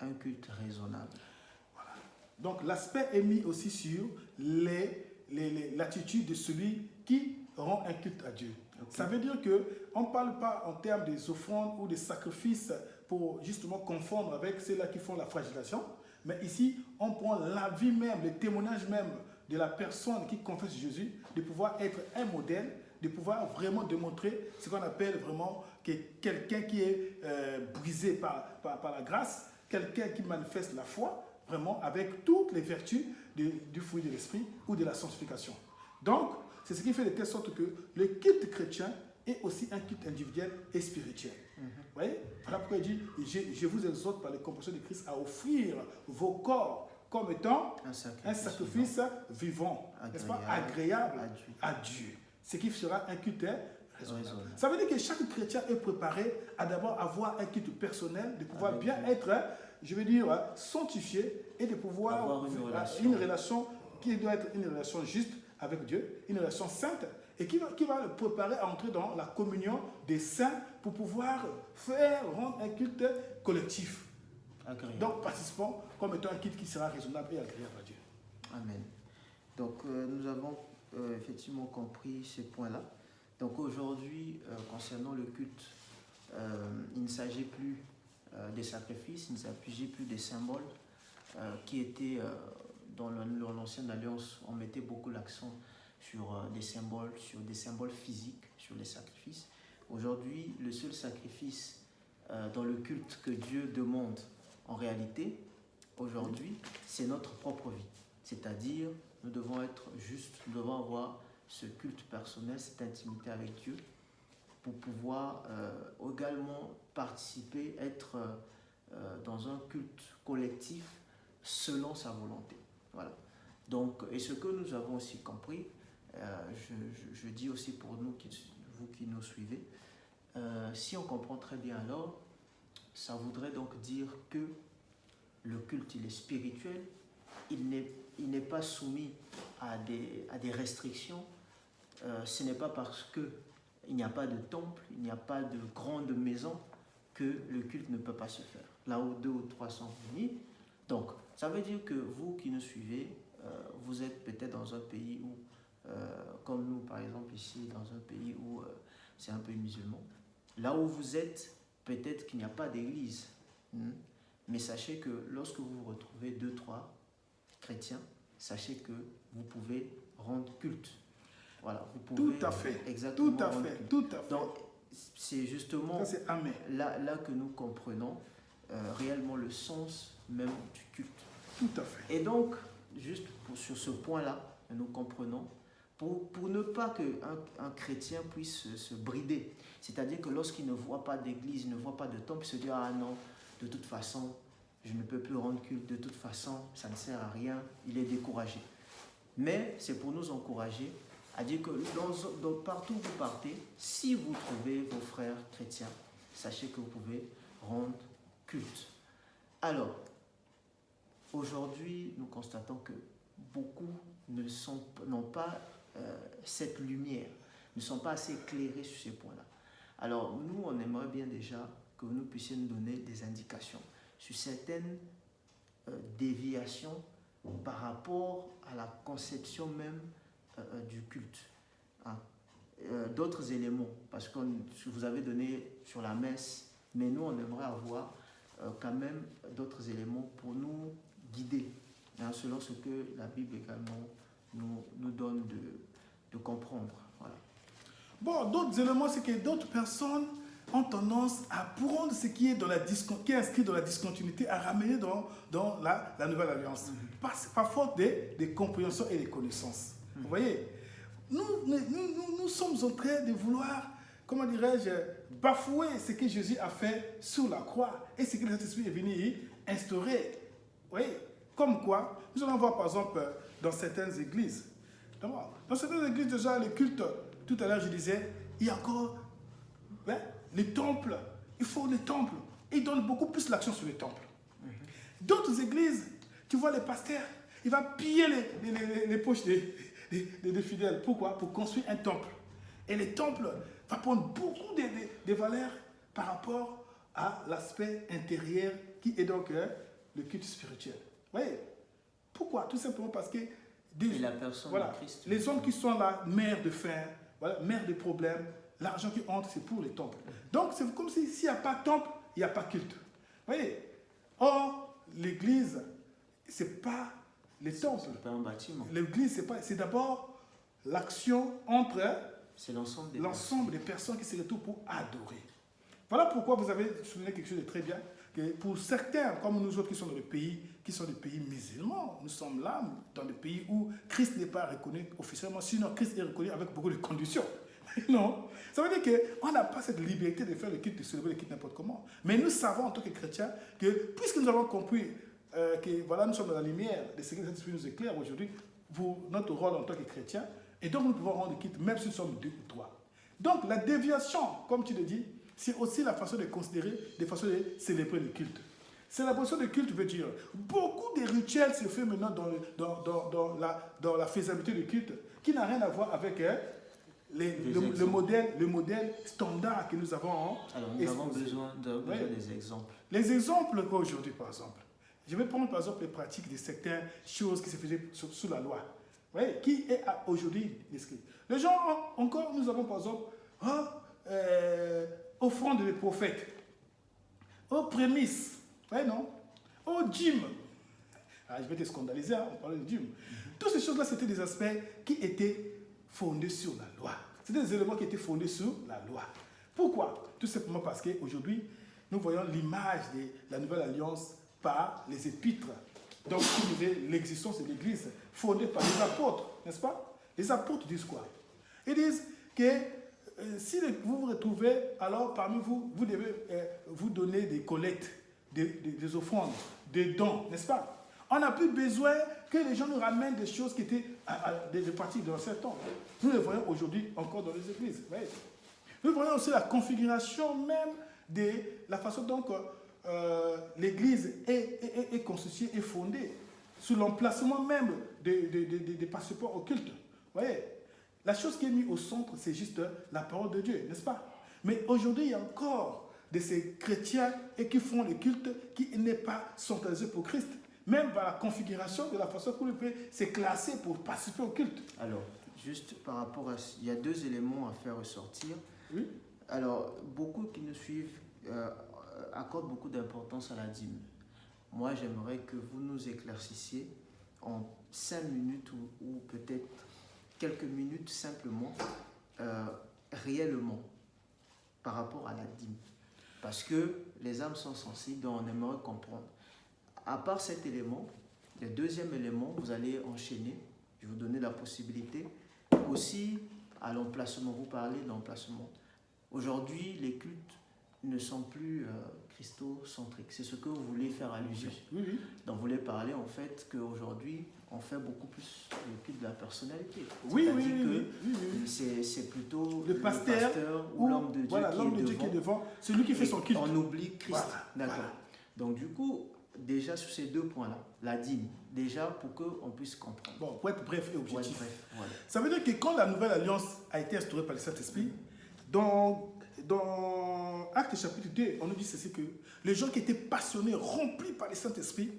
un culte raisonnable. Voilà. Donc, l'aspect est mis aussi sur l'attitude de celui qui rend un culte à Dieu. Okay. Ça veut dire qu'on ne parle pas en termes des offrandes ou des sacrifices pour justement confondre avec ceux-là qui font la flagellation, mais ici, on prend la vie même, le témoignage même de la personne qui confesse Jésus, de pouvoir être un modèle, de pouvoir vraiment démontrer ce qu'on appelle vraiment que quelqu'un qui est brisé par la grâce, quelqu'un qui manifeste la foi, vraiment avec toutes les vertus du fruit de l'esprit ou de la sanctification. Donc, c'est ce qui fait de telle sorte que le culte chrétien est aussi un culte individuel et spirituel. Vous voyez? Voilà pourquoi il dit, je vous exhorte par les compassions de Christ à offrir vos corps comme étant un sacrifice vivant, n'est-ce pas? Agréable à Dieu. Ce qui sera un culte raisonnable. Ça veut dire que chaque chrétien est préparé à d'abord avoir un culte personnel, de pouvoir bien être, je veux dire, sanctifié et de pouvoir avoir une relation qui doit être une relation juste avec Dieu, une relation sainte, et qui va le préparer à entrer dans la communion des saints pour pouvoir rendre un culte collectif. Agréable. Donc, participons comme étant un culte qui sera raisonnable et agréable à Dieu. Amen. Donc, nous avons effectivement compris ces points-là. Donc, aujourd'hui, concernant le culte, il ne s'agit plus des sacrifices, il ne s'agit plus des symboles qui étaient dans l'ancienne alliance. On mettait beaucoup l'accent sur des symboles physiques, sur les sacrifices. Aujourd'hui, le seul sacrifice dans le culte que Dieu demande en réalité, aujourd'hui, c'est notre propre vie. C'est-à-dire, nous devons être justes, nous devons avoir ce culte personnel, cette intimité avec Dieu, pour pouvoir également participer, être dans un culte collectif selon sa volonté. Voilà. Donc, et ce que nous avons aussi compris, je dis aussi pour nous, vous qui nous suivez, si on comprend très bien alors, ça voudrait donc dire que le culte, il est spirituel, il n'est pas soumis à des restrictions. Ce n'est pas parce qu'il n'y a pas de temple, il n'y a pas de grande maison que le culte ne peut pas se faire. Là où 2 ou 3 sont réunis. Donc, ça veut dire que vous qui nous suivez, vous êtes peut-être dans un pays où, comme nous par exemple ici, dans un pays où c'est un pays musulman. Là où vous êtes, peut-être qu'il n'y a pas d'église. Mais sachez que lorsque vous vous retrouvez 2, 3 chrétiens, sachez que vous pouvez rendre culte. Voilà, vous pouvez tout à fait. Exactement tout à fait. culte. Tout à fait. Donc, c'est justement là que nous comprenons réellement le sens même du culte. Tout à fait. Et donc, juste sur ce point-là, nous comprenons, pour ne pas qu'un chrétien puisse se brider, c'est-à-dire que lorsqu'il ne voit pas d'église, il ne voit pas de temple, il se dit « Ah non, de toute façon, je ne peux plus rendre culte, de toute façon, ça ne sert à rien », il est découragé. Mais c'est pour nous encourager à dire que partout où vous partez, si vous trouvez vos frères chrétiens, sachez que vous pouvez rendre culte. Alors, aujourd'hui, nous constatons que beaucoup n'ont pas cette lumière, ne sont pas assez éclairés sur ces points-là. Alors, nous, on aimerait bien déjà que vous nous puissiez nous donner des indications sur certaines déviations par rapport à la conception même du culte. D'autres éléments, parce que vous avez donné sur la messe, mais nous, on aimerait avoir quand même d'autres éléments pour nous guider, selon ce que la Bible également nous donne de comprendre. Voilà. Bon, d'autres éléments, c'est que d'autres personnes ont tendance à prendre ce qui est, qui est inscrit dans la discontinuité, à ramener dans la nouvelle alliance, par faute des compréhensions et des connaissances. Vous voyez, nous sommes en train de vouloir, comment dirais-je, bafouer ce que Jésus a fait sur la croix et ce que le Saint-Esprit est venu y instaurer. Vous voyez, comme quoi, nous allons voir par exemple dans certaines églises. Dans certaines églises, déjà, le culte, tout à l'heure je disais, il y a encore les temples, il faut les temples. Ils donnent beaucoup plus l'action sur les temples. D'autres églises, tu vois les pasteurs, ils vont piller les poches des fidèles. Pourquoi? Pour construire un temple. Et les temples vont prendre beaucoup de valeurs par rapport à l'aspect intérieur qui est donc le culte spirituel. Vous voyez? Pourquoi? Tout simplement parce que et la personne de Christ, les hommes qui sont là, mères de faim, mères de problèmes, l'argent qui entre, c'est pour les temples. Donc, c'est comme s'il n'y a pas de temple, il n'y a pas de culte. Vous voyez? Or, l'église, ce n'est pas les temples. C'est pas un bâtiment. L'église, c'est d'abord l'action entre c'est l'ensemble des personnes qui se retrouvent pour adorer. Voilà pourquoi vous avez souligné quelque chose de très bien, que pour certains, comme nous autres qui sont dans les pays, qui sont des pays musulmans, nous sommes là dans des pays où Christ n'est pas reconnu officiellement, sinon Christ est reconnu avec beaucoup de conditions. Non, ça veut dire qu'on n'a pas cette liberté de faire le culte, de célébrer le culte n'importe comment. Mais nous savons en tant que chrétiens que, puisque nous avons compris que voilà, nous sommes dans la lumière de ce que le Saint-Esprit nous éclaire aujourd'hui, pour notre rôle en tant que chrétiens, et donc nous pouvons rendre le culte même si nous sommes 2 ou 3. Donc la déviation, comme tu le dis, c'est aussi la façon de considérer, des façons de célébrer le culte. Célébration de culte veut dire beaucoup de rituels se font maintenant dans la faisabilité du culte qui n'a rien à voir avec le modèle standard que nous avons. Alors nous avons besoin des exemples. Les exemples qu'aujourd'hui, par exemple, je vais prendre par exemple les pratiques de certaines choses qui se faisaient sous la loi, qui est aujourd'hui inscrit. Les gens, encore, nous avons par exemple offrande des prophètes, aux prémices, au dîme. Je vais te scandaliser, on parlait de dîme. Toutes ces choses-là, c'était des aspects qui étaient fondés sur la loi. C'était des éléments qui étaient fondés sur la loi. Pourquoi? Tout simplement parce qu'aujourd'hui, nous voyons l'image de la nouvelle alliance par les épîtres. Donc, l'existence de l'Église fondée par les apôtres, n'est-ce pas? Les apôtres disent quoi? Ils disent que si vous vous retrouvez, alors parmi vous, vous devez vous donner des collectes, des offrandes, des dons, n'est-ce pas? On n'a plus besoin que les gens nous ramènent des choses qui étaient des pratiques de l'ancien temps. Nous les voyons aujourd'hui encore dans les églises. Voyez. Nous voyons aussi la configuration même de la façon dont l'église est constituée et fondée, sous l'emplacement même des participants au culte. Voyez. La chose qui est mise au centre, c'est juste la parole de Dieu, n'est-ce pas? Mais aujourd'hui, il y a encore de ces chrétiens et qui font le culte qui n'est pas centralisé pour Christ. Même par la configuration de la façon qu'on peut se classer pour participer au culte. Alors, juste par rapport à... Il y a deux éléments à faire ressortir. Oui. Alors, beaucoup qui nous suivent accordent beaucoup d'importance à la dîme. Moi, j'aimerais que vous nous éclaircissiez en 5 minutes ou peut-être quelques minutes simplement, réellement, par rapport à la dîme. Parce que les âmes sont sensibles, donc on aimerait comprendre. À part cet élément, le deuxième élément, vous allez enchaîner. Je vais vous donner la possibilité. Aussi, à l'emplacement, vous parlez d'emplacement. Aujourd'hui, les cultes ne sont plus christocentriques. C'est ce que vous voulez faire allusion. Oui, oui. Donc, vous voulez parler en fait qu'aujourd'hui, on fait beaucoup plus le culte de la personnalité. Oui, C'est-à-dire oui. c'est plutôt le pasteur ou l'homme de Dieu, voilà, l'homme de Dieu qui est devant. C'est lui qui fait son culte. On oublie Christ. Voilà, D'accord. voilà. Donc, du coup, déjà sur ces deux points-là, la dîme, déjà pour qu'on puisse comprendre. Bon, pour être bref et objectif. Ouais, bref, voilà. Ça veut dire que quand la nouvelle alliance a été instaurée par le Saint-Esprit, dans Actes chapitre 2, on nous dit ceci que les gens qui étaient passionnés, remplis par le Saint-Esprit,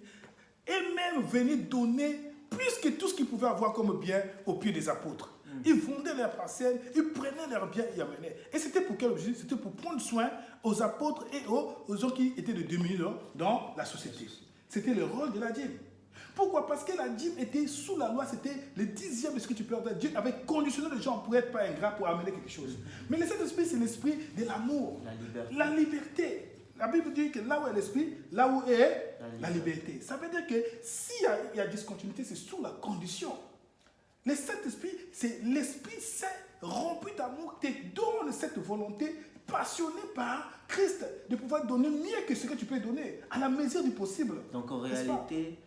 et même venaient donner plus que tout ce qu'ils pouvaient avoir comme bien aux pieds des apôtres. Ils vendaient leurs parcelles, ils prenaient leurs biens et y amenaient. Et c'était pour quel objet? C'était pour prendre soin aux apôtres et aux gens qui étaient de dominants dans la société. C'était le rôle de la dîme. Pourquoi? Parce que la dîme était sous la loi, c'était le 10e de ce que tu peux avoir. Dieu avait conditionné les gens pour être pas ingrats, pour amener quelque chose. Mais le Saint-Esprit, c'est l'esprit de l'amour, la liberté. La Bible dit que là où est l'esprit, là où est la liberté. Ça veut dire que s'il y a discontinuité, c'est sous la condition. Le Saint-Esprit, c'est l'Esprit Saint rempli d'amour qui te donne cette volonté passionnée par Christ de pouvoir donner mieux que ce que tu peux donner, à la mesure du possible. Donc en réalité,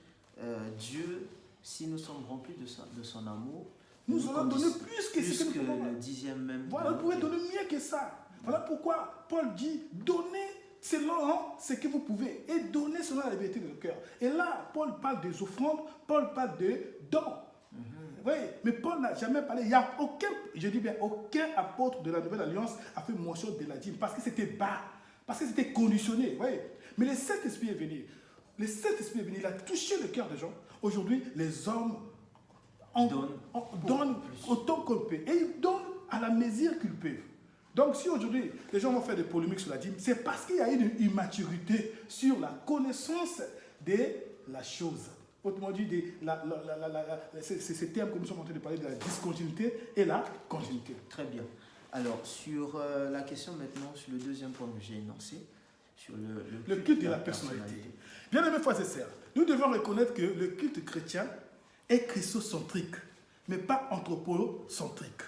Dieu, si nous sommes remplis de son amour, nous allons donner plus que ce que nous pouvons le 10e même. Voilà, vous pouvez donner mieux que ça. Voilà pourquoi Paul dit, donnez selon ce que vous pouvez et donnez selon la liberté de cœur. Et là, Paul parle des offrandes, Paul parle de dons. Vous voyez, mais Paul n'a jamais parlé, il n'y a aucun, je dis bien, aucun apôtre de la Nouvelle Alliance a fait mention de la dîme parce que c'était bas, parce que c'était conditionné. Vous voyez. Mais le Saint-Esprit est venu. Le Saint-Esprit est venu, il a touché le cœur des gens. Aujourd'hui, les hommes donnent autant qu'on peut. Et ils donnent à la mesure qu'ils peuvent. Donc si aujourd'hui, les gens vont faire des polémiques sur la dîme, c'est parce qu'il y a une immaturité sur la connaissance de la chose. Autrement dit, c'est ces termes que nous sommes en train de parler de la discontinuité et la continuité. Très bien. Alors, sur la question maintenant, sur le deuxième point que j'ai énoncé, sur le culte de la personnalité. Bien aimés frères et sœurs, nous devons reconnaître que le culte chrétien est christocentrique, mais pas anthropocentrique.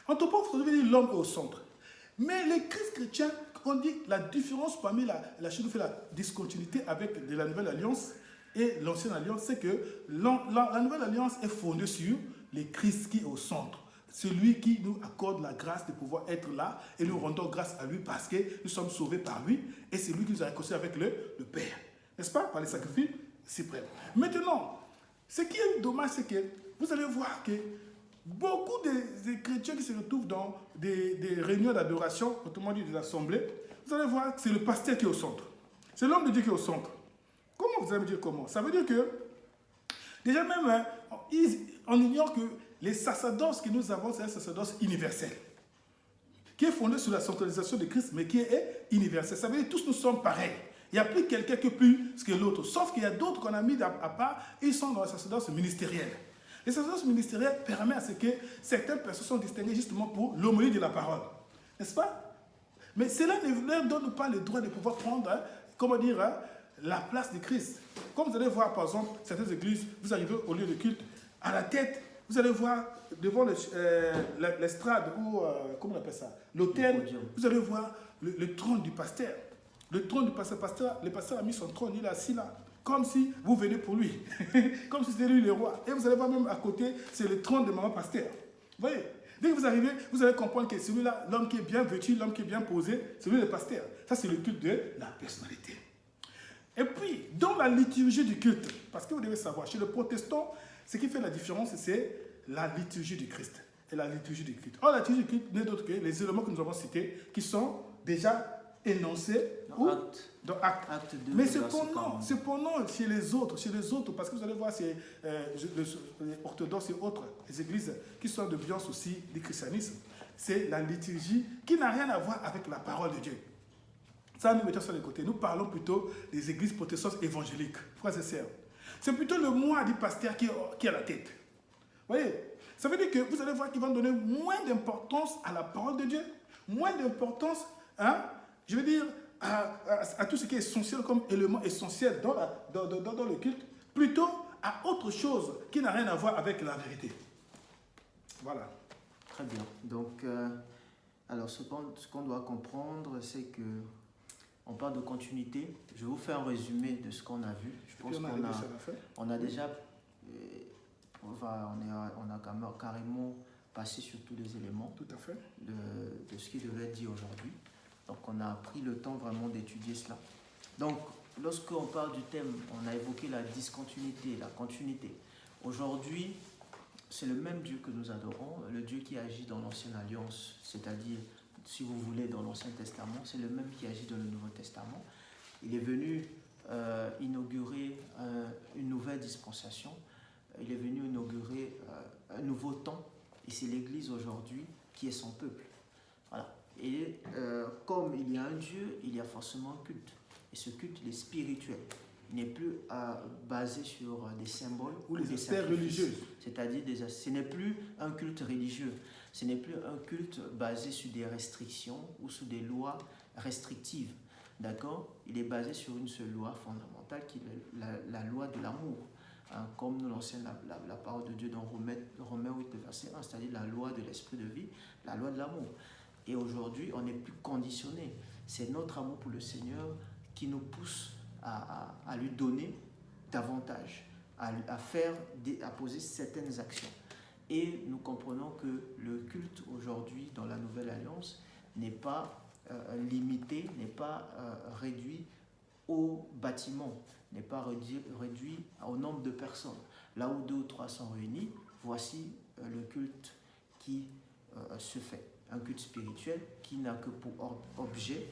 Anthropocentrique veut dire l'homme est au centre. Mais les Christ chrétiens, on dit la différence parmi la chose qui fait la discontinuité avec de la Nouvelle Alliance et l'Ancienne Alliance, c'est que la Nouvelle Alliance est fondée sur le Christ qui est au centre. Celui qui nous accorde la grâce de pouvoir être là et nous rendons grâce à lui parce que nous sommes sauvés par lui et c'est lui qui nous a réconciliés avec le Père. N'est-ce pas? Par les sacrifices suprêmes. Maintenant, ce qui est dommage, c'est que vous allez voir que beaucoup de chrétiens qui se retrouvent dans des réunions d'adoration, autrement dit des assemblées, vous allez voir que c'est le pasteur qui est au centre. C'est l'homme de Dieu qui est au centre. Comment vous allez me dire comment? Ça veut dire que, déjà même, on ignore que les sacerdoces que nous avons, c'est un sacerdoce universel, qui est fondé sur la centralisation de Christ, mais qui est universel. Ça veut dire que tous nous sommes pareils. Il n'y a plus quelqu'un qui est plus que l'autre. Sauf qu'il y a d'autres qu'on a mis à part, ils sont dans le sacerdoce ministériel. Le sacerdoce ministériel permet à ce que certaines personnes soient distinguées justement pour l'homélie de la parole. N'est-ce pas? Mais cela ne leur donne pas le droit de pouvoir prendre, la place de Christ. Comme vous allez voir, par exemple, certaines églises, vous arrivez au lieu de culte, à la tête, vous allez voir devant l'estrade, ou comment on appelle ça, l'autel, vous allez voir le trône du pasteur. Le trône du pasteur, le pasteur a mis son trône, il est assis là, comme si vous venez pour lui, comme si c'était lui le roi. Et vous allez voir même à côté, c'est le trône de maman pasteur. Vous voyez, dès que vous arrivez, vous allez comprendre que celui-là, l'homme qui est bien vêtu, l'homme qui est bien posé, c'est lui le pasteur. Ça, c'est le culte de la personnalité. Et puis, dans la liturgie du culte, parce que vous devez savoir, chez le protestant, ce qui fait la différence, c'est la liturgie du Christ et la liturgie du culte. Or, la liturgie du culte n'est d'autre que les éléments que nous avons cités, qui sont déjà énoncés dans Acte 2. Mais cependant, chez les autres, parce que vous allez voir, c'est les orthodoxes et autres, les églises qui sont de Biance aussi du christianisme, c'est la liturgie qui n'a rien à voir avec la parole de Dieu. Ça, nous mettons sur le côté. Nous parlons plutôt des églises protestantes évangéliques, frères et sœurs. C'est plutôt le moi du pasteur qui est à la tête. Vous voyez, ça veut dire que vous allez voir qu'ils vont donner moins d'importance à la parole de Dieu, moins d'importance, je veux dire, à tout ce qui est essentiel comme élément essentiel dans le culte, plutôt à autre chose qui n'a rien à voir avec la vérité. Voilà. Très bien. Donc, alors ce qu'on doit comprendre, c'est que on parle de continuité. Je vais vous faire un résumé de ce qu'on a vu. Je pense qu'on a déjà, on a carrément passé sur tous les éléments. Tout à fait. De ce qui devait être dit aujourd'hui. Donc on a pris le temps vraiment d'étudier cela. Donc lorsqu'on parle du thème, on a évoqué la discontinuité, la continuité. Aujourd'hui, c'est le même Dieu que nous adorons, le Dieu qui agit dans l'Ancienne Alliance, c'est-à-dire, si vous voulez, dans l'Ancien Testament, c'est le même qui agit dans le Nouveau Testament. Il est venu inaugurer une nouvelle dispensation, il est venu inaugurer un nouveau temps, et c'est l'Église aujourd'hui qui est son peuple. Voilà. Et comme il y a un Dieu, il y a forcément un culte. Et ce culte, il est spirituel. Il n'est plus basé sur des symboles ou des aspects religieux. C'est-à-dire, ce n'est plus un culte religieux. Ce n'est plus un culte basé sur des restrictions ou sur des lois restrictives. D'accord? Il est basé sur une seule loi fondamentale qui est la loi de l'amour. Comme nous l'enseigne la parole de Dieu dans Romains 8, verset 1, c'est-à-dire la loi de l'esprit de vie, la loi de l'amour. Et aujourd'hui, on n'est plus conditionné. C'est notre amour pour le Seigneur qui nous pousse à lui donner davantage, à poser certaines actions. Et nous comprenons que le culte aujourd'hui dans la Nouvelle Alliance n'est pas limité, n'est pas réduit au bâtiment, n'est pas réduit au nombre de personnes. Là où 2 ou 3 sont réunis, voici le culte qui se fait. Un culte spirituel qui n'a que pour objet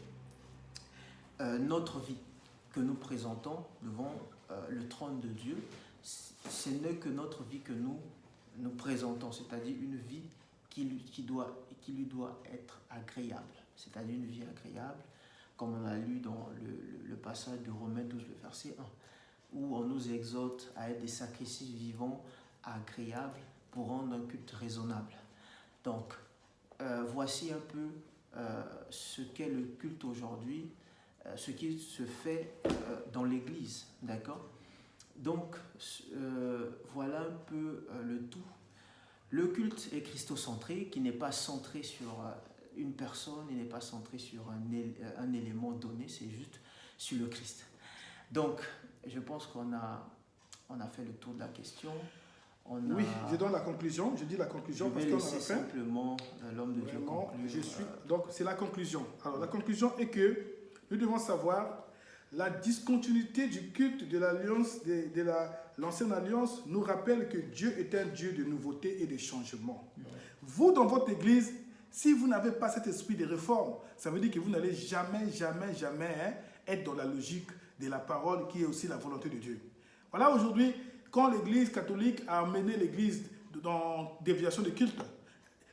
notre vie que nous présentons devant le trône de Dieu. Ce n'est que notre vie que nous présentons, c'est-à-dire une vie qui lui doit être agréable, c'est-à-dire une vie agréable, comme on a lu dans le passage de Romains 12, le verset 1, où on nous exhorte à être des sacrifices vivants, agréables, pour rendre un culte raisonnable. Donc, voici un peu ce qu'est le culte aujourd'hui, ce qui se fait dans l'Église, d'accord? Donc, voilà un peu le tout. Le culte est christocentré, qui n'est pas centré sur une personne, il n'est pas centré sur un élément donné, c'est juste sur le Christ. Donc, je pense qu'on a fait le tour de la question. Oui, je donne la conclusion. Je dis la conclusion parce qu'on a fait. Simplement l'homme de Dieu conclure. Donc, c'est la conclusion. Alors, la conclusion est que nous devons savoir la discontinuité du culte de l'alliance, de l'ancienne alliance, nous rappelle que Dieu est un Dieu de nouveauté et de changement. Vous, dans votre église, si vous n'avez pas cet esprit de réforme, ça veut dire que vous n'allez jamais être dans la logique de la parole qui est aussi la volonté de Dieu. Voilà, aujourd'hui, quand l'église catholique a amené l'église dans déviation de culte,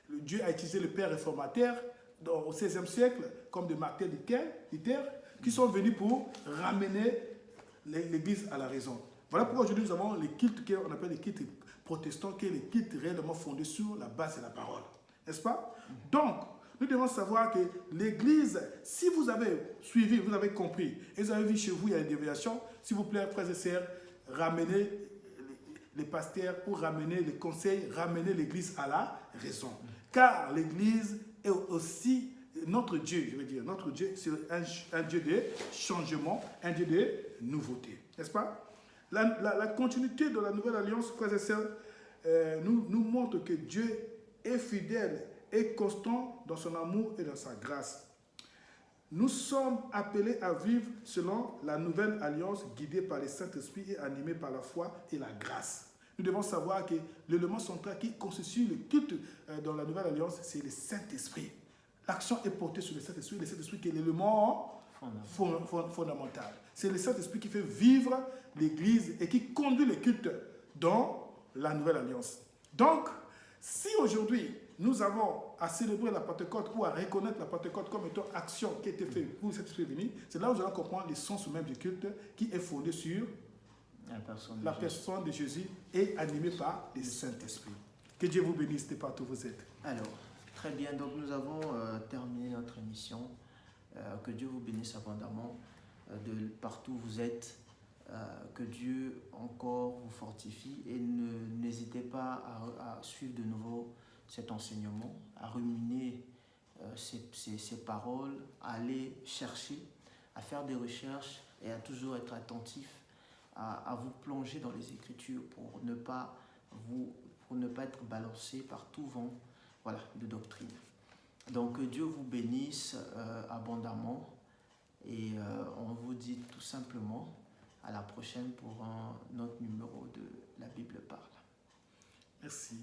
Dieu a utilisé le père réformateur au XVIe siècle, comme de Martin Luther, qui sont venus pour ramener l'église à la raison. Voilà pourquoi aujourd'hui nous avons les cultes qu'on appelle les cultes protestants, qui est les cultes réellement fondés sur la base de la parole. N'est-ce pas? Donc, nous devons savoir que l'église, si vous avez suivi, vous avez compris, et vous avez vu chez vous, il y a une déviation, s'il vous plaît, frères et sœurs, ramenez les pasteurs ou ramener les conseils, ramener l'Église à la raison. Car l'Église est aussi notre Dieu, je veux dire, notre Dieu, c'est un Dieu de changement, un Dieu de nouveauté. N'est-ce pas? La continuité de la nouvelle alliance, frères et sœurs, nous montre que Dieu est fidèle et constant dans son amour et dans sa grâce. Nous sommes appelés à vivre selon la nouvelle alliance guidée par le Saint-Esprit et animée par la foi et la grâce. Nous devons savoir que l'élément central qui constitue le culte dans la nouvelle alliance, c'est le Saint-Esprit. L'action est portée sur le Saint-Esprit qui est l'élément fondamental. C'est le Saint-Esprit qui fait vivre l'Église et qui conduit le culte dans la nouvelle alliance. Donc, si aujourd'hui, nous avons à célébrer la Pentecôte ou à reconnaître la Pentecôte comme étant action qui a été faite pour cet esprit béni, c'est là où nous allons comprendre l'essence même du culte qui est fondé sur la personne de Jésus et animée par le Saint-Esprit. Que Dieu vous bénisse de partout où vous êtes. Alors, très bien, donc nous avons terminé notre émission. Que Dieu vous bénisse abondamment de partout où vous êtes. Que Dieu encore vous fortifie et n'hésitez pas à suivre de nouveau cet enseignement, à ruminer ces paroles, à aller chercher, à faire des recherches et à toujours être attentif, à vous plonger dans les Écritures pour ne pas être balancé par tout vent de doctrine. Donc que Dieu vous bénisse abondamment et on vous dit tout simplement à la prochaine pour un autre numéro de La Bible parle. Merci.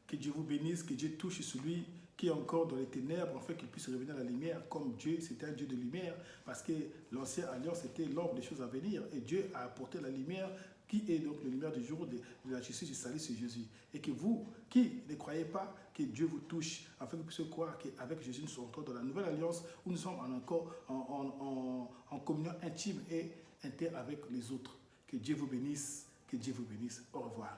Que Dieu vous bénisse, que Dieu touche celui qui est encore dans les ténèbres, afin qu'il puisse revenir à la lumière, comme Dieu, c'était un Dieu de lumière, parce que l'ancienne alliance était l'ombre des choses à venir, et Dieu a apporté la lumière, qui est donc la lumière du jour de la justice du salut, c'est Jésus. Et que vous, qui ne croyez pas, que Dieu vous touche, afin que vous puissiez croire qu'avec Jésus, nous sommes encore dans la nouvelle alliance, où nous sommes encore en communion intime et interne avec les autres. Que Dieu vous bénisse, que Dieu vous bénisse. Au revoir.